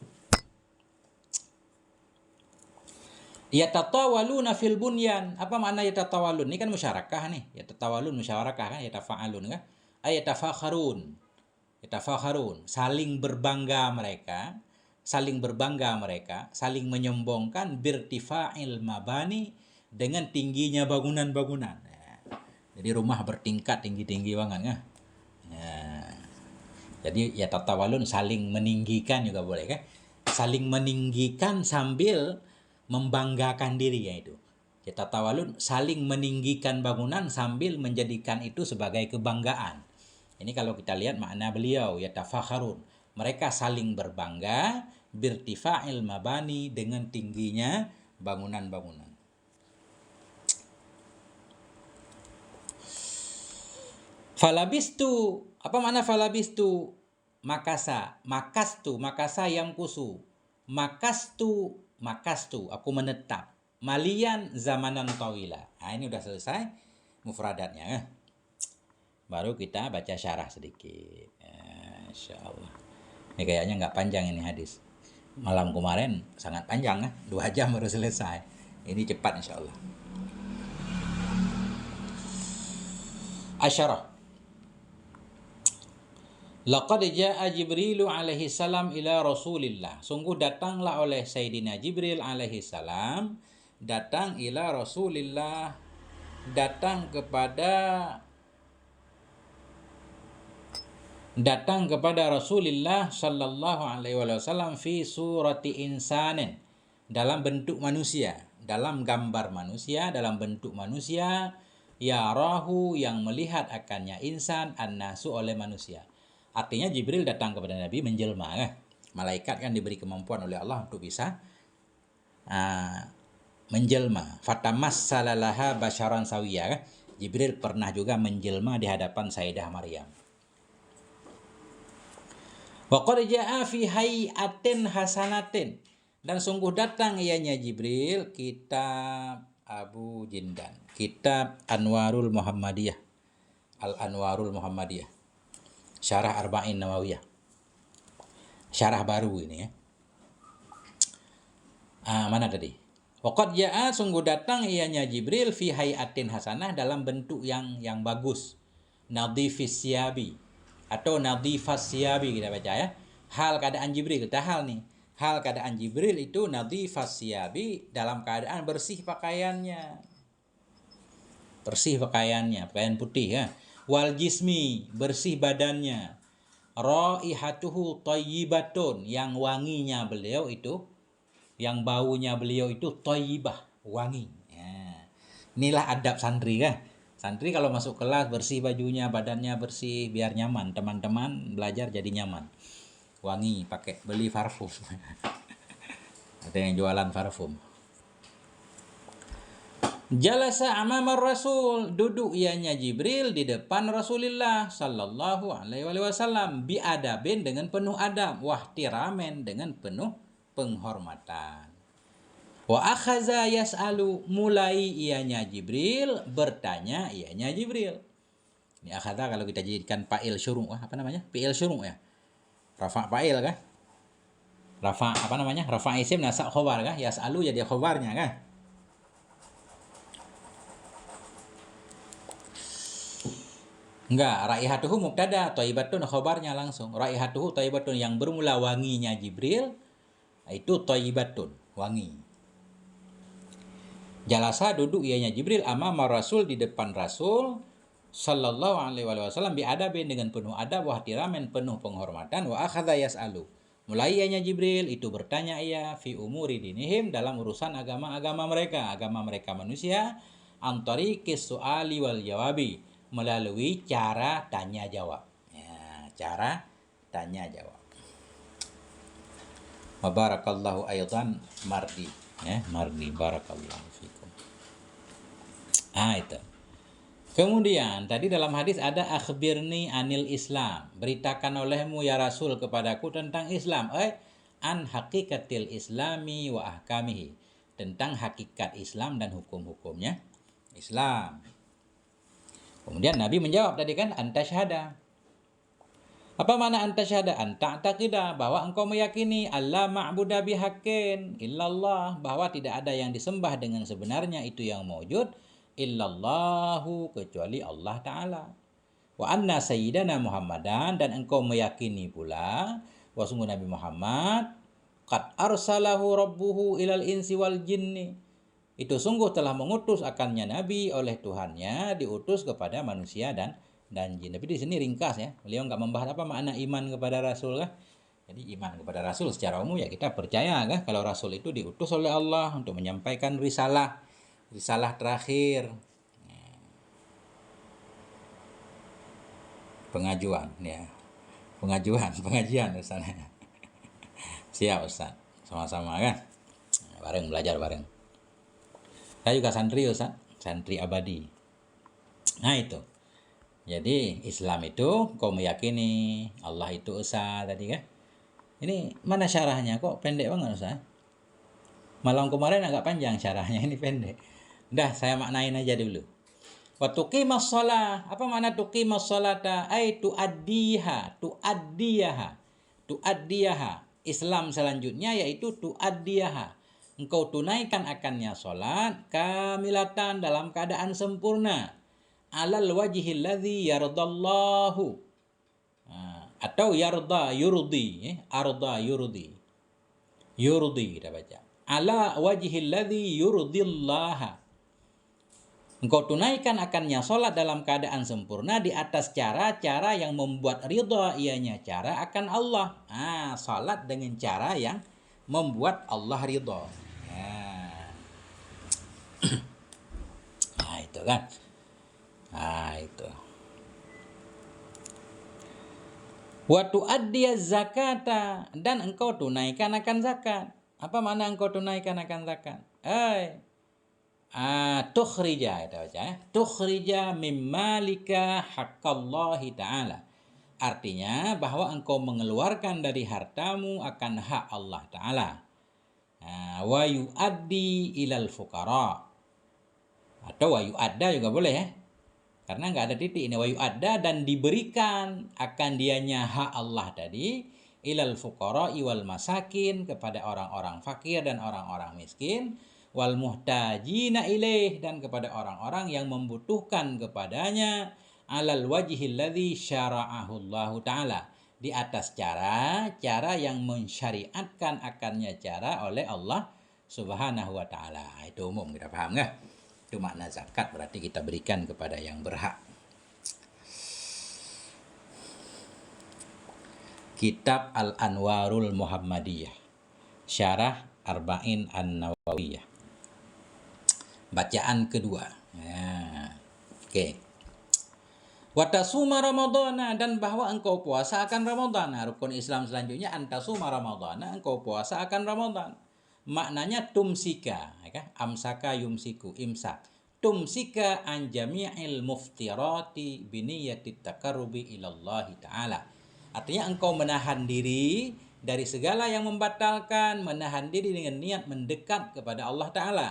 Yatatawaluna fil bunyan. Apa makna yatatawalun? Ini kan musyarakah nih. Yatatawalun musyarakah kan, yatafa'alun kan? Yatafakharun. Yatafakharun, saling berbangga mereka, saling menyombongkan birtifa'il mabani dengan tingginya bangunan-bangunan. Nah, jadi rumah bertingkat tinggi-tinggi banget kan? Nah, jadi yatatawalun saling meninggikan juga boleh kan? Saling meninggikan sambil membanggakan diri ya itu. Yatatawalun saling meninggikan bangunan sambil menjadikan itu sebagai kebanggaan. Ini kalau kita lihat makna beliau, yatafakharun. Mereka saling berbangga birtifa'il mabani dengan tingginya bangunan-bangunan. Falabistu, apa makna falabistu? Makasa yang kusu. Makastu, aku menetap. Malian zamanan tawila. Nah, ini udah selesai mufradatnya. Baru kita baca syarah sedikit. Insya Allah. Ini kayaknya nggak panjang ini hadis. Malam kemarin sangat panjang kan? 2 jam baru selesai. Ini cepat insya Allah. Asyarah. Laqad ja'a Jibrilu alaihi salam ila Rasulillah. Sungguh datanglah oleh Sayyidina Jibril alaihi salam, datang ila Rasulillah, datang kepada Rasulullah sallallahu alaihi wasallam fi surati insanin, dalam bentuk manusia, dalam gambar manusia, dalam bentuk manusia, yarahu yang melihat akannya insan, annasu oleh manusia. Artinya Jibril datang kepada Nabi menjelma kan. Malaikat kan diberi kemampuan oleh Allah untuk bisa menjelma. Fatamassalaha basyaran sawiyya kan. Jibril pernah juga menjelma di hadapan Sayyidah Maryam. Wa qad jaa fi hay'atin hasanatin, dan sungguh datang ianya Jibril kitab Abu Jindan, kitab Anwarul Muhammadiyah, Al-Anwarul Muhammadiyah, Syarah Arba'in Nawawiyah, syarah baru ini ya. Mana tadi? Wa qad jaa, sungguh datang ianya Jibril fi hay'atin hasanah, dalam bentuk yang bagus, nadhifis siyabi atau nadhifas siyabi kita baca ya. Hal keadaan Jibril, kita hal nih. Hal keadaan Jibril itu nadhifas siyabi, dalam keadaan bersih pakaiannya. Bersih pakaiannya, pakaian putih ya. Wal jismi, bersih badannya. Raihatuhu thayyibatun, yang wanginya beliau itu, yang baunya beliau itu thayyibah, wangi. Ya. Inilah adab santri kan. Santri kalau masuk kelas bersih bajunya, badannya bersih, biar nyaman. Teman-teman belajar jadi nyaman. Wangi, beli parfum. Ada yang jualan parfum. Jalasa amamar Rasul, duduk ianya Jibril di depan Rasulullah sallallahu alaihi wasallam, biadabin, dengan penuh adab, wahtiramen, dengan penuh penghormatan. Wa akhaza yas'alu, mulai ianya Jibril bertanya ianya Jibril. Ini akhaza kalau kita jadikan fa'il syuru', apa namanya? Fi'il syuru' ya. Rafa' fa'il kan? Rafa' apa namanya? Rafa' isim nasab khabar kan? Yas'alu jadi khabarnya kan? Enggak, raihatuhu mubtada, thayyibatun khabarnya langsung. Raihatuhu thayyibatun, yang bermula wanginya Jibril itu thayyibatun, wangi. Jalasa, duduk ianya Jibril amama Rasul, di depan Rasul sallallahu alaihi wasallam, biadabin, dengan penuh adab, wahtiramen, penuh penghormatan, wa akhadha yas'alu, mulai ianya Jibril itu bertanya ia fi umuri dinihim, dalam urusan agama mereka manusia, antariqis su'ali wal jawabi, melalui cara tanya jawab. Ya, cara tanya jawab. Wa barakallahu aidan mardi. Ya, mardi, barakallahu fikum. Itu. Kemudian tadi dalam hadis ada akhbirni anil Islam, beritakan olehmu ya Rasul kepadaku tentang Islam, an hakikatil islami wa ahkamihi, tentang hakikat Islam dan hukum-hukumnya Islam. Kemudian Nabi menjawab tadi kan, anta syahada, Apa makna anta syahada? Anta taqidah, bahwa engkau meyakini Allah ma'budah bihaqqin illallah, bahwa tidak ada yang disembah dengan sebenarnya itu yang mewujud illallahu, kecuali Allah Ta'ala. Wa anna sayyidana Muhammadan, dan engkau meyakini pula bahwa sungguh Nabi Muhammad qad arsalahu rabbuhu ilal insi wal jinni, itu sungguh telah mengutus akannya Nabi oleh Tuhannya, diutus kepada manusia dan jin. Tapi di sini ringkas ya, beliau nggak membahas apa makna iman kepada Rasul kah. Jadi iman kepada Rasul secara umum ya kita percaya kah kalau Rasul itu diutus oleh Allah untuk menyampaikan risalah terakhir, pengajian Ustaz. Siap Ustaz, sama-sama kan, bareng belajar bareng. Saya juga santri Ustaz, santri abadi. Nah itu, jadi Islam itu kau meyakini Allah itu esa tadi kan. Ini mana syarahnya, kok pendek banget Ustaz? Malam kemarin agak panjang syarahnya, ini pendek. Udah saya maknain aja dulu. Wa tuqimas shalah, apa makna tuqimas sholata? Ai tuaddiha. Islam selanjutnya yaitu tuaddiha. Engkau tunaikan akannya salat kamilatan, dalam keadaan sempurna. Alal wajhil ladzi yardallahu. Atau yurdi, kita baca. Ala wajhil ladzi yurdillaha. Engkau tunaikan akannya sholat dalam keadaan sempurna di atas cara-cara yang membuat ridha ianya cara akan Allah. Sholat dengan cara yang membuat Allah ridha. Nah itu kan. Itu. Wa tu'addiyaz zakata, dan engkau tunaikan akan zakat. Apa makna engkau tunaikan akan zakat? Tukhrija, kita baca ya. Tukhrija mimmalika haqqallahi ta'ala. Artinya bahwa engkau mengeluarkan dari hartamu akan hak Allah Ta'ala. Wa yu'addi ilal fuqara. Atau wa yu'adda juga boleh ya. Karena nggak ada titik ini. Wa yu'adda, dan diberikan akan dianya hak Allah tadi ilal fuqara wal masakin, kepada orang-orang fakir dan orang-orang miskin, wal muhtajina ilaih, dan kepada orang-orang yang membutuhkan kepadanya, alal wajhil ladzi syara'ahu Allah Ta'ala, di atas cara yang mensyariatkan akannya cara oleh Allah Subhanahu wa Ta'ala. Itu umum, kita paham nggak? Itu makna zakat, berarti kita berikan kepada yang berhak. Kitab Al-Anwarul Muhammadiyah, Syarah Arba'in An-Nawawiyah, bacaan kedua. Oke. Wa tasuma ramadhana, dan bahwa engkau puasa akan Ramadan. Rukun Islam selanjutnya antasuma ramadhana, engkau puasa akan Ramadan. Maknanya tumsika, ya, amsaka yumsiku, imsak. Tumsika an jami'il muftirati biniyati taqarrubi ilallahi ta'ala. Artinya engkau menahan diri dari segala yang membatalkan, menahan diri dengan niat mendekat kepada Allah Ta'ala.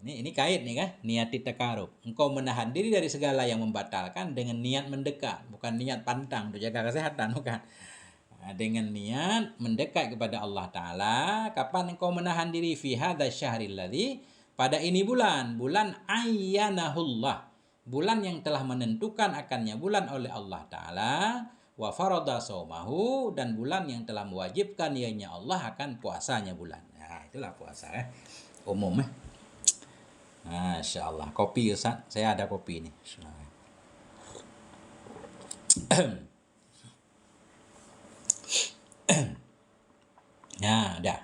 Ini kait nih kan, niat takarub. Engkau menahan diri dari segala yang membatalkan dengan niat mendekat, bukan niat pantang untuk jaga kesehatan, bukan. Dengan niat mendekat kepada Allah Ta'ala. Kapan engkau menahan diri? Fi hadza syahril ladzi, pada ini bulan ayyanahullah, bulan yang telah menentukan akannya bulan oleh Allah Ta'ala. Wa farada saumahu, dan bulan yang telah mewajibkan ianya Allah akan puasanya bulan. Itulah puasa umum Masya Allah. Kopi Ustaz, saya ada kopi ini. Udah.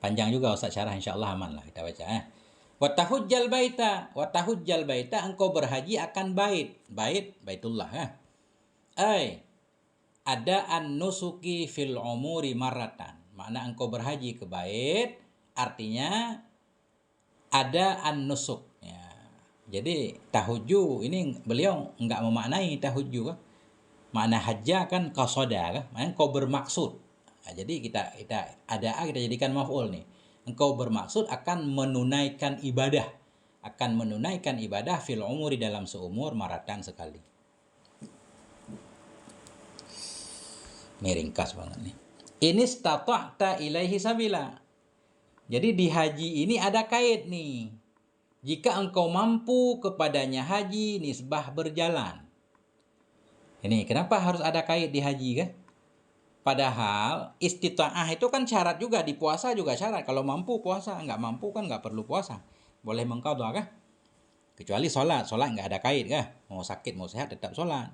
Panjang juga Ustaz syarah, insyaallah aman lah, kita baca Wa tahujjal baita, engkau berhaji akan baitullah ada an-nusuki fil umuri marratan. Makna engkau berhaji ke bait, artinya ada an-nusuk ya. Jadi tahujju ini beliau enggak memaknai tahujju kan. Makna hajja kan qasada kan, maknanya engkau bermaksud. Jadi kita jadikan maf'ul nih. Engkau bermaksud akan menunaikan ibadah fil umuri, dalam seumur, maratan sekali. Ini ringkas banget nih. Ini stata'ta ilaihi sabila. Jadi di haji ini ada kait nih. Jika engkau mampu kepadanya haji nisbah berjalan. Ini kenapa harus ada kait di haji kan? Padahal istita'ah itu kan syarat juga, di puasa juga syarat. Kalau mampu puasa, nggak mampu kan nggak perlu puasa. Boleh mengqadha kah? Kecuali sholat nggak ada kait kah? Mau sakit mau sehat tetap sholat.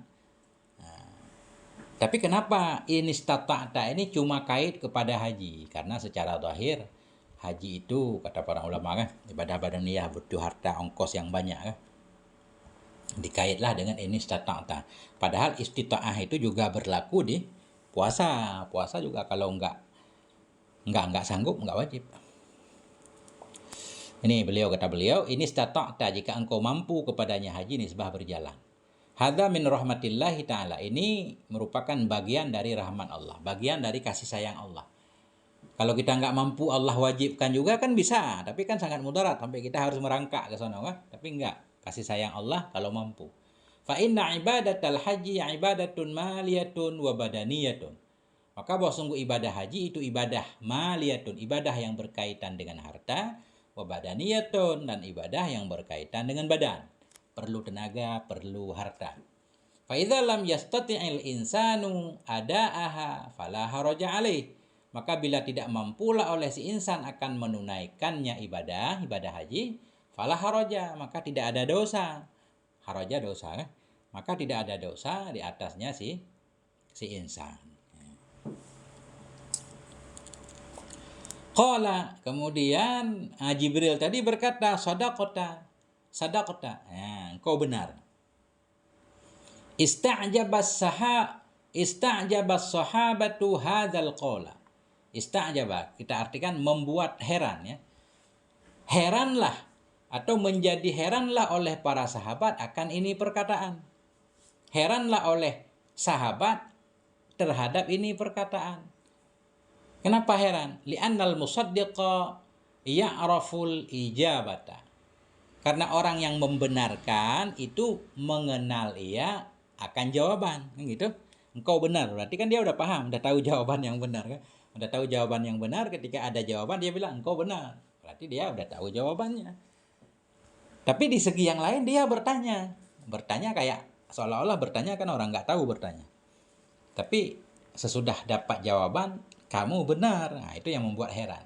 Tapi kenapa ini istata'ta ini cuma kait kepada haji? Karena secara zahir haji itu kata para ulama kan ibadah badaniyah, butuh harta ongkos yang banyak kan. Dikaitlah dengan ini istata'ta. Padahal istita'ah itu juga berlaku di puasa. Puasa juga kalau nggak sanggup nggak wajib. Ini kata beliau, ini istata'ta jika engkau mampu kepadanya haji nisbah berjalan. Hadza min rahmatillahi ta'ala. Ini merupakan bagian dari rahmat Allah. Bagian dari kasih sayang Allah. Kalau kita nggak mampu Allah wajibkan juga kan bisa. Tapi kan sangat mudarat. Sampai kita harus merangkak ke sana kan. Tapi enggak. Kasih sayang Allah kalau mampu. Fa inna ibadatal haji ibadatun maliyatun wa badaniyatun. Maka bahwa sungguh ibadah haji itu ibadah maliyatun. Ibadah yang berkaitan dengan harta. Wa badaniyatun. Dan ibadah yang berkaitan dengan badan. Perlu tenaga, perlu harta. Fa idza lam yastati'il insanu ada'aha fala haraja alaih. Maka bila tidak mampulah oleh si insan akan menunaikannya ibadah haji, fala haraja, maka tidak ada dosa. Haraja dosa kan? Maka tidak ada dosa di atasnya si insan. Qala, kemudian Jibril tadi berkata, sadaqata. Engkau benar. Ista'jabas sahabatu hadzal qala. Ista'jaba kita artikan membuat heran ya. Heranlah atau menjadi heranlah oleh para sahabat akan ini perkataan. Heranlah oleh sahabat terhadap ini perkataan. Kenapa heran? Li'annal musaddiqa ya'raful ijabata. Karena orang yang membenarkan itu mengenal ia akan jawaban, kan gitu. Engkau benar, berarti kan dia udah paham, udah tahu jawaban yang benar kan. Udah tahu jawaban yang benar, ketika ada jawaban dia bilang engkau benar. Berarti dia udah tahu jawabannya. Tapi di segi yang lain dia bertanya. Bertanya kayak seolah-olah bertanya kan orang nggak tahu bertanya. Tapi sesudah dapat jawaban, kamu benar. Nah, itu yang membuat heran.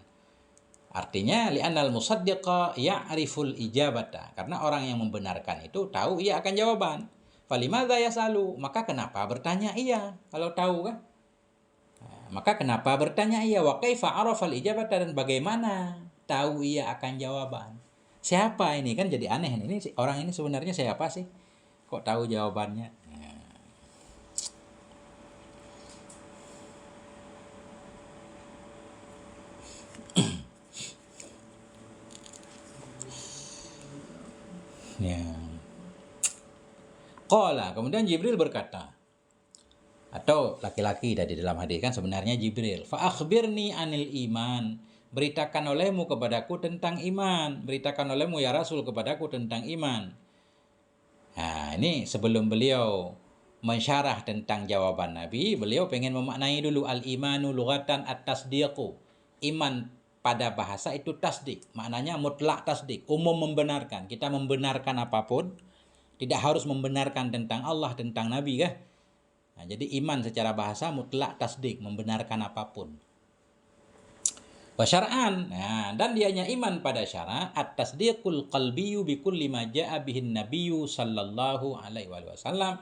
Artinya li'annal musaddiqa ya'riful ijabata. Karena orang yang membenarkan itu tahu ia akan jawaban. Falimadza yasalu? Maka kenapa bertanya ia kalau tahu kan? Maka kenapa bertanya ia? Wa kaifa arafal ijabata, dan bagaimana tahu ia akan jawaban? Siapa ini? Kan jadi aneh ini orang ini sebenarnya siapa sih? Kok tahu jawabannya? Ya. Qala, kemudian Jibril berkata, atau laki-laki dari dalam hadis kan sebenarnya Jibril. Fa akhbirni anil iman. Beritakan olehmu kepadaku tentang iman. Beritakan olehmu ya Rasul kepadaku tentang iman. Nah, ini sebelum beliau mensyarah tentang jawaban Nabi, beliau pengen memaknai dulu al-imanu lughatan at-tasdiqu. Iman pada bahasa itu tasdik, maknanya mutlak tasdik, umum membenarkan. Kita membenarkan apapun, tidak harus membenarkan tentang Allah, tentang Nabi kah? Nah, jadi iman secara bahasa mutlak tasdik, membenarkan apapun. Wa syar'an, nah, dan dianya iman pada syara' at-tasdiqul qalbiyyu bi kulli ma ja'a bihin nabiyyu sallallahu alaihi wasallam.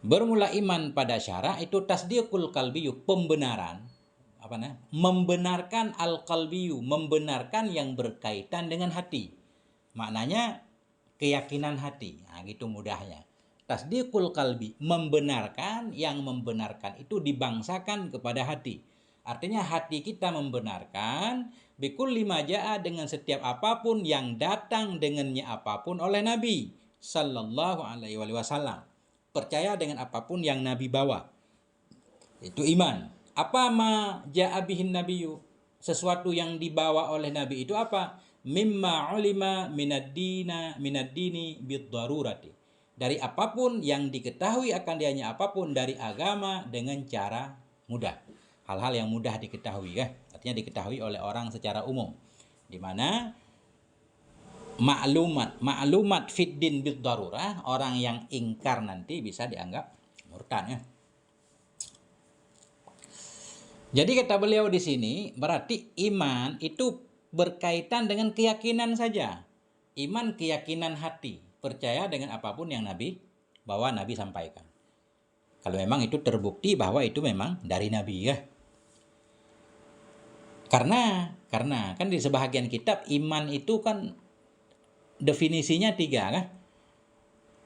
Bermula iman pada syara' itu tasdiqul qalbiyyu, pembenaran. Membenarkan al-qalbiyu, membenarkan yang berkaitan dengan hati. Maknanya keyakinan hati. Nah, gitu mudahnya. Tasdiqul qalbi, membenarkan yang membenarkan itu dibangsakan kepada hati. Artinya hati kita membenarkan bikulli ma jaa, dengan setiap apapun yang datang dengannya apapun oleh Nabi sallallahu alaihi wasallam. Percaya dengan apapun yang Nabi bawa. Itu iman. Apa ma ja'a bihin nabiyyu? Sesuatu yang dibawa oleh Nabi itu apa? Mimma ulima minaddini bid-darurati. Dari apapun yang diketahui akan dianya apapun dari agama dengan cara mudah. Hal-hal yang mudah diketahui ya. Artinya diketahui oleh orang secara umum. Di mana maklumat fiddin bid darurah, orang yang ingkar nanti bisa dianggap murtad ya. Jadi kata beliau di sini berarti iman itu berkaitan dengan keyakinan saja. Iman keyakinan hati, percaya dengan apapun yang Nabi sampaikan. Kalau memang itu terbukti bahwa itu memang dari Nabi ya. Karena kan di sebahagian kitab iman itu kan definisinya 3 kan.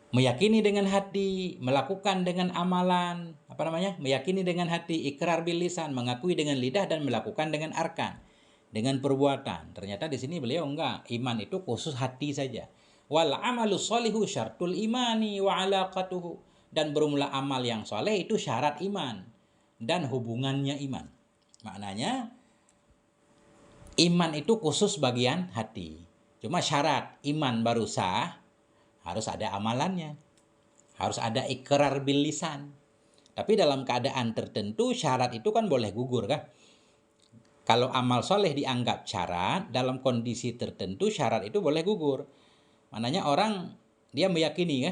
Meyakini dengan hati, melakukan dengan amalan, meyakini dengan hati, ikrar bil lisan, mengakui dengan lidah dan melakukan dengan arkan, dengan perbuatan. Ternyata di sini beliau enggak, iman itu khusus hati saja. Wal amalu sholihu syartul imani wa alaqatuhu, dan bermula amal yang soleh itu syarat iman dan hubungannya iman. Maknanya iman itu khusus bagian hati. Cuma syarat iman baru sah, harus ada amalannya. Harus ada ikrar bil lisan. Tapi dalam keadaan tertentu syarat itu kan boleh gugur kan? Kalau amal soleh dianggap syarat, dalam kondisi tertentu syarat itu boleh gugur. Maknanya orang dia meyakini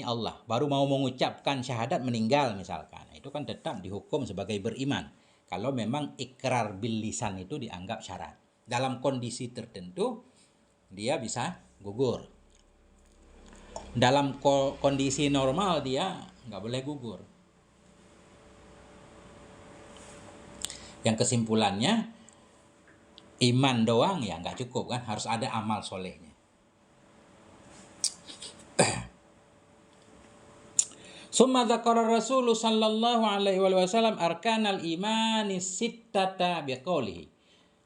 Allah, baru mau mengucapkan syahadat meninggal misalkan. Itu kan tetap dihukum sebagai beriman. Kalau memang ikrar bil lisan itu dianggap syarat. Dalam kondisi tertentu dia bisa gugur. Dalam kondisi normal dia nggak boleh gugur. Yang kesimpulannya iman doang ya nggak cukup kan, harus ada amal solehnya. Summa dzakara Rasul sallallahu alaihi wasallam arkanal imani sittata biqaulihi.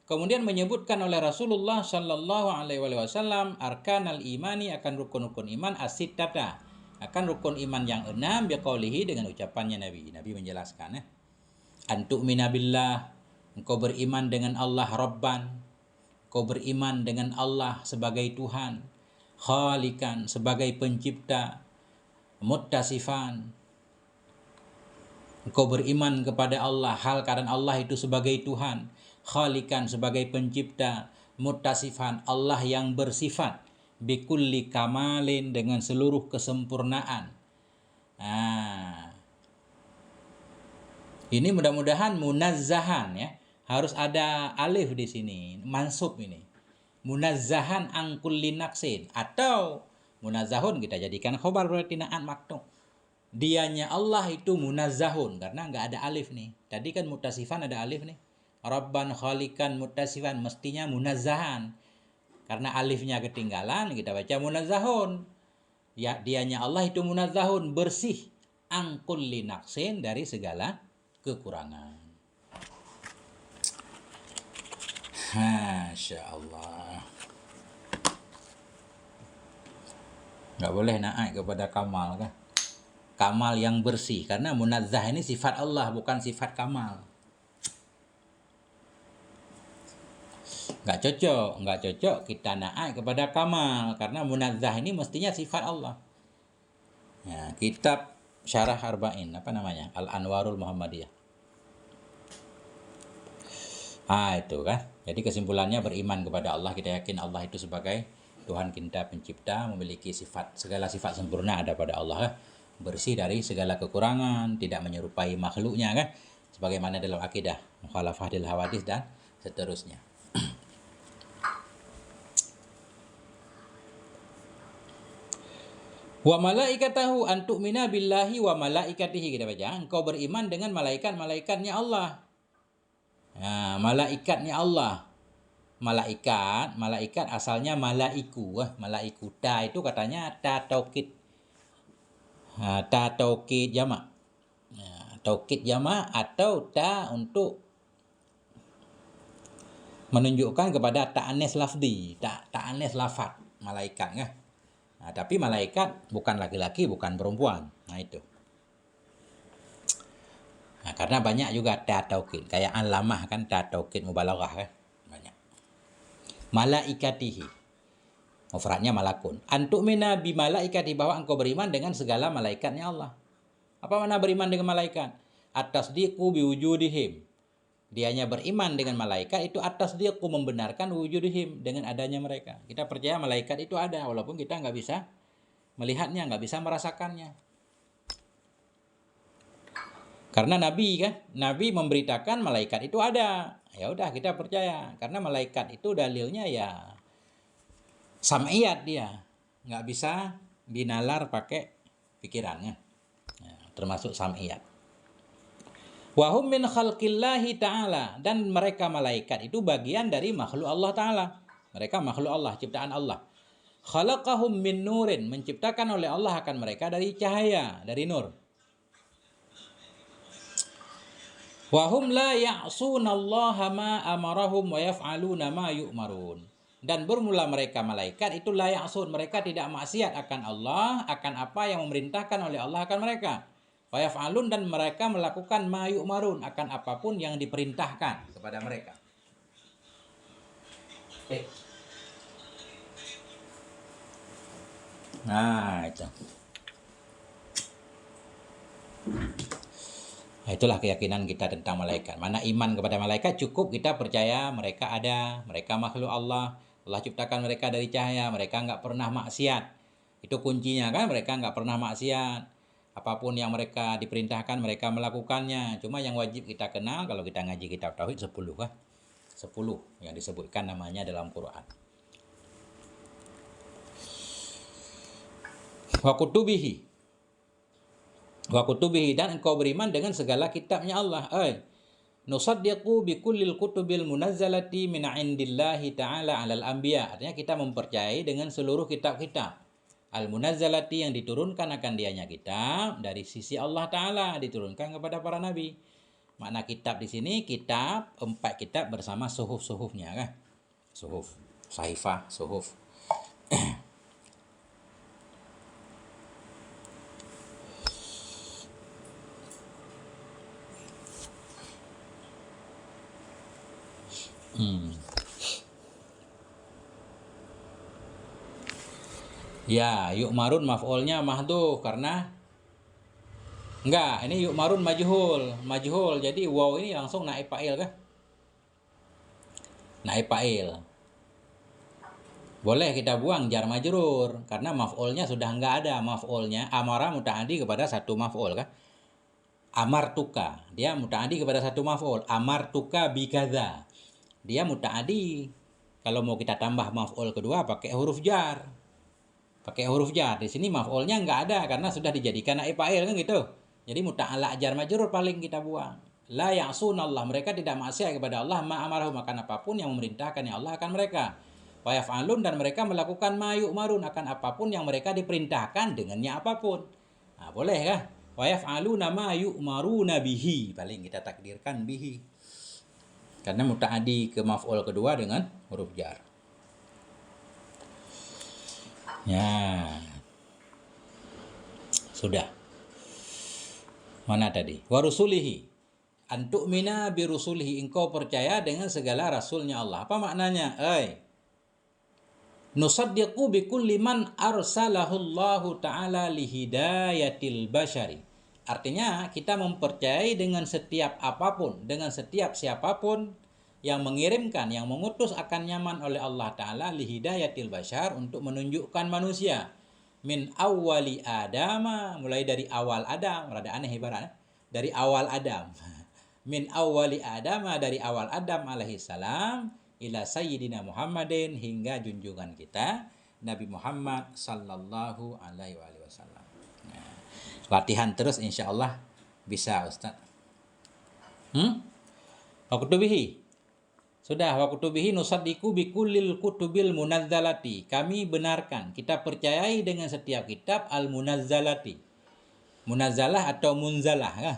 Kemudian menyebutkan oleh Rasulullah sallallahu alaihi wasallam arkanal imani, akan rukun-rukun iman as-sittata, akan rukun iman yang 6 biqaulihi, dengan ucapannya Nabi. Nabi menjelaskan ya. Antu'mina billah, engkau beriman dengan Allah Rabban, engkau beriman dengan Allah sebagai Tuhan, khalikan sebagai pencipta, muttasifan, engkau beriman kepada Allah hal keadaan Allah itu sebagai Tuhan, khalikan sebagai pencipta, muttasifan Allah yang bersifat, bikulli kamalin dengan seluruh kesempurnaan. Ini mudah-mudahan munazzahan ya, harus ada alif di sini, mansub ini. Munazzahan an kulli naqsin, atau munazzahun kita jadikan khobar berarti na'at maktub. Dianya Allah itu munazzahun karena nggak ada alif nih. Tadi kan muttasifan ada alif nih. Rabban khalikan muttasifan, mestinya munazzahan. Karena alifnya ketinggalan kita baca munazzahun. Ya, dianya Allah itu munazzahun, bersih an kulli naqsin, dari segala kekurangan. Masya Allah. Nggak boleh naik kepada kamal kan? Kamal yang bersih, karena munazzah ini sifat Allah bukan sifat kamal. Nggak cocok kita naik kepada kamal, karena munazzah ini mestinya sifat Allah. Ya, kitab Syarah Arba'in Al-Anwarul Muhammadiyah. Itu kan. Jadi kesimpulannya beriman kepada Allah, kita yakin Allah itu sebagai Tuhan kita pencipta, memiliki segala sifat sempurna ada pada Allah, bersih dari segala kekurangan, tidak menyerupai makhluknya kan, sebagaimana dalam akidah mukhalafah lil hawadits dan seterusnya. Wa malaikatahu an tu'mina billahi wa malaikatihi, kita baca, engkau beriman dengan malaikat-malaikatnya Allah. Nah, malaikatnya Allah. Malaikat asalnya malaiku. Malaikuta itu katanya ta taukid. Ta taukid jamak. Taukid jamak atau ta untuk menunjukkan kepada ta'anis lafzi, ta'anis lafaz malaikat kan. Tapi malaikat bukan laki-laki, bukan perempuan. Itu. Karena banyak juga ta taukid, kayak alamah kan ta taukid mubalaghah kan. Banyak. Malaikatihi. Mufradnya malakun. Antu'mina bi malaikati, bahwa engkau beriman dengan segala malaikatnya Allah. Apa makna beriman dengan malaikat? At-tasdiqu biwujudihim. Dianya beriman dengan malaikat itu at-tasdiqu, membenarkan wujudihim, dengan adanya mereka. Kita percaya malaikat itu ada walaupun kita nggak bisa melihatnya, nggak bisa merasakannya. Karena Nabi kan, Nabi memberitakan malaikat itu ada. Ya udah kita percaya, karena malaikat itu dalilnya ya sam'iyat, dia nggak bisa binalar pakai pikirannya, ya, termasuk sam'iyat. Wahum min khalqillahi ta'ala, dan mereka malaikat itu bagian dari makhluk Allah Ta'ala. Mereka makhluk Allah, ciptaan Allah. Khalaqahum min nurin, menciptakan oleh Allah akan mereka dari cahaya, dari nur. Wahum la ya'sunallaha ma amarahum wa yaf'aluna ma yu'marun. Dan bermula mereka malaikat itu la ya'sun, mereka tidak maksiat akan Allah, akan apa yang memerintahkan oleh Allah akan mereka. Wa yaf'alun, dan mereka melakukan ma yu'marun, akan apapun yang diperintahkan kepada mereka. Nah, itu. Nah, itulah keyakinan kita tentang malaikat. Mana iman kepada malaikat cukup kita percaya mereka ada, mereka makhluk Allah. Allah ciptakan mereka dari cahaya, mereka nggak pernah maksiat. Itu kuncinya kan, mereka nggak pernah maksiat. Apapun yang mereka diperintahkan mereka melakukannya. Cuma yang wajib kita kenal kalau kita ngaji kitab tauhid 10 kan. 10 yang disebutkan namanya dalam Quran. Wa kutubihi. Wa kutubihi, dan engkau beriman dengan segala kitabnya Allah. Nusaddiqu bi kullil kutubil munazzalati min indillahi ta'ala 'alal anbiya. Artinya kita mempercayai dengan seluruh kitab-kitab al-munazzalati, yang diturunkan akan dianya kitab dari sisi Allah Ta'ala, diturunkan kepada para nabi. Makna kitab di sini kitab, 4 kitab bersama suhuf-suhufnya kan. Suhuf, saifah, suhuf. Ya, yu'marun maf'ulnya mahdhuf karena enggak, ini yu'marun majhul. Jadi waw ini langsung naib fa'il kan? Naib fa'il. Boleh kita buang jar majrur karena maf'ulnya sudah enggak ada. Maf'ulnya amara muta'addi kepada satu maf'ul kan? Amartuka, dia muta'addi kepada satu maf'ul. Amartuka bikadza, dia muta'addi. Kalau mau kita tambah maf'ul kedua pakai huruf jar. Di sini maf'ulnya nggak ada karena sudah dijadikan naib fa'il kan gitu. Jadi muta'alla jar majrur paling kita buang. La ya'sunallah, mereka tidak maksiat kepada Allah ma amarahum, akan apapun yang memerintahkan ya Allah akan mereka. Wa yaf'alun, dan mereka melakukan ma yu'marun, akan apapun yang mereka diperintahkan dengannya apapun. Nah, boleh kah? Wa yaf'aluna ma yu'maruna bihi, paling kita takdirkan bihi. Karena muta'addi ke maf'ul kedua dengan huruf jar. Ya, sudah. Mana tadi? Wa rusulihi, antu'mina bi rusulihi, engkau percaya dengan segala rasulnya Allah. Apa maknanya? Nusaddiqu bi kulli man arsalahu Allahu ta'ala li hidayatil bashari. Artinya kita mempercayai dengan setiap apapun, dengan setiap siapapun yang mengirimkan, yang mengutus akan nyaman oleh Allah Ta'ala li hidayatil bashar, untuk menunjukkan manusia. Min awwali adama, mulai dari awal Adam, rada aneh ibaratnya, dari awal Adam. Min awwali adama, dari awal Adam alaihi salam, ila sayyidina Muhammadin, hingga junjungan kita Nabi Muhammad sallallahu alaihi wasallam. Nah, latihan terus insyaallah bisa Ustaz. Wa kutubihi, sudah. Wa kutubihi nusaddiqu bi kullil kutubil munazzalati, kami benarkan, kita percayai dengan setiap kitab al munazzalati. Munazzalah atau munzalah kan?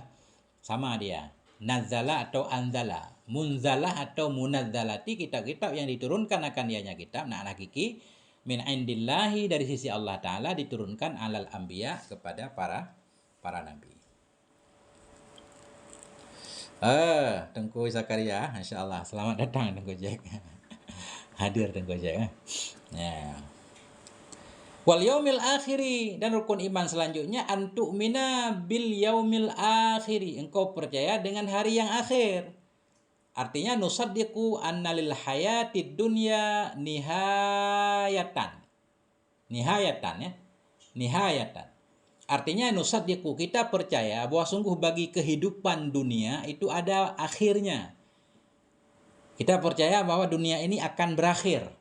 Sama dia. Nazzala atau anzala. Munzalah atau munazzalati, kitab-kitab yang diturunkan akan dianya kitab. Nah, hakiki min indillahi, dari sisi Allah Ta'ala, diturunkan alal anbiya, kepada para nabi. Tengku Zakaria, Masya Allah, selamat datang Tengku Jack. Hadir Tengku Jack. Ya. Wal yaumil akhiri, dan rukun iman selanjutnya antu'mina bil yaumil akhiri, engkau percaya dengan hari yang akhir. Artinya nusaddiqu anna lil hayatid dunya nihayatan. Nihayatan ya. Nihayatan. Artinya nusaddiqu, kita percaya bahwa sungguh bagi kehidupan dunia itu ada akhirnya. Kita percaya bahwa dunia ini akan berakhir,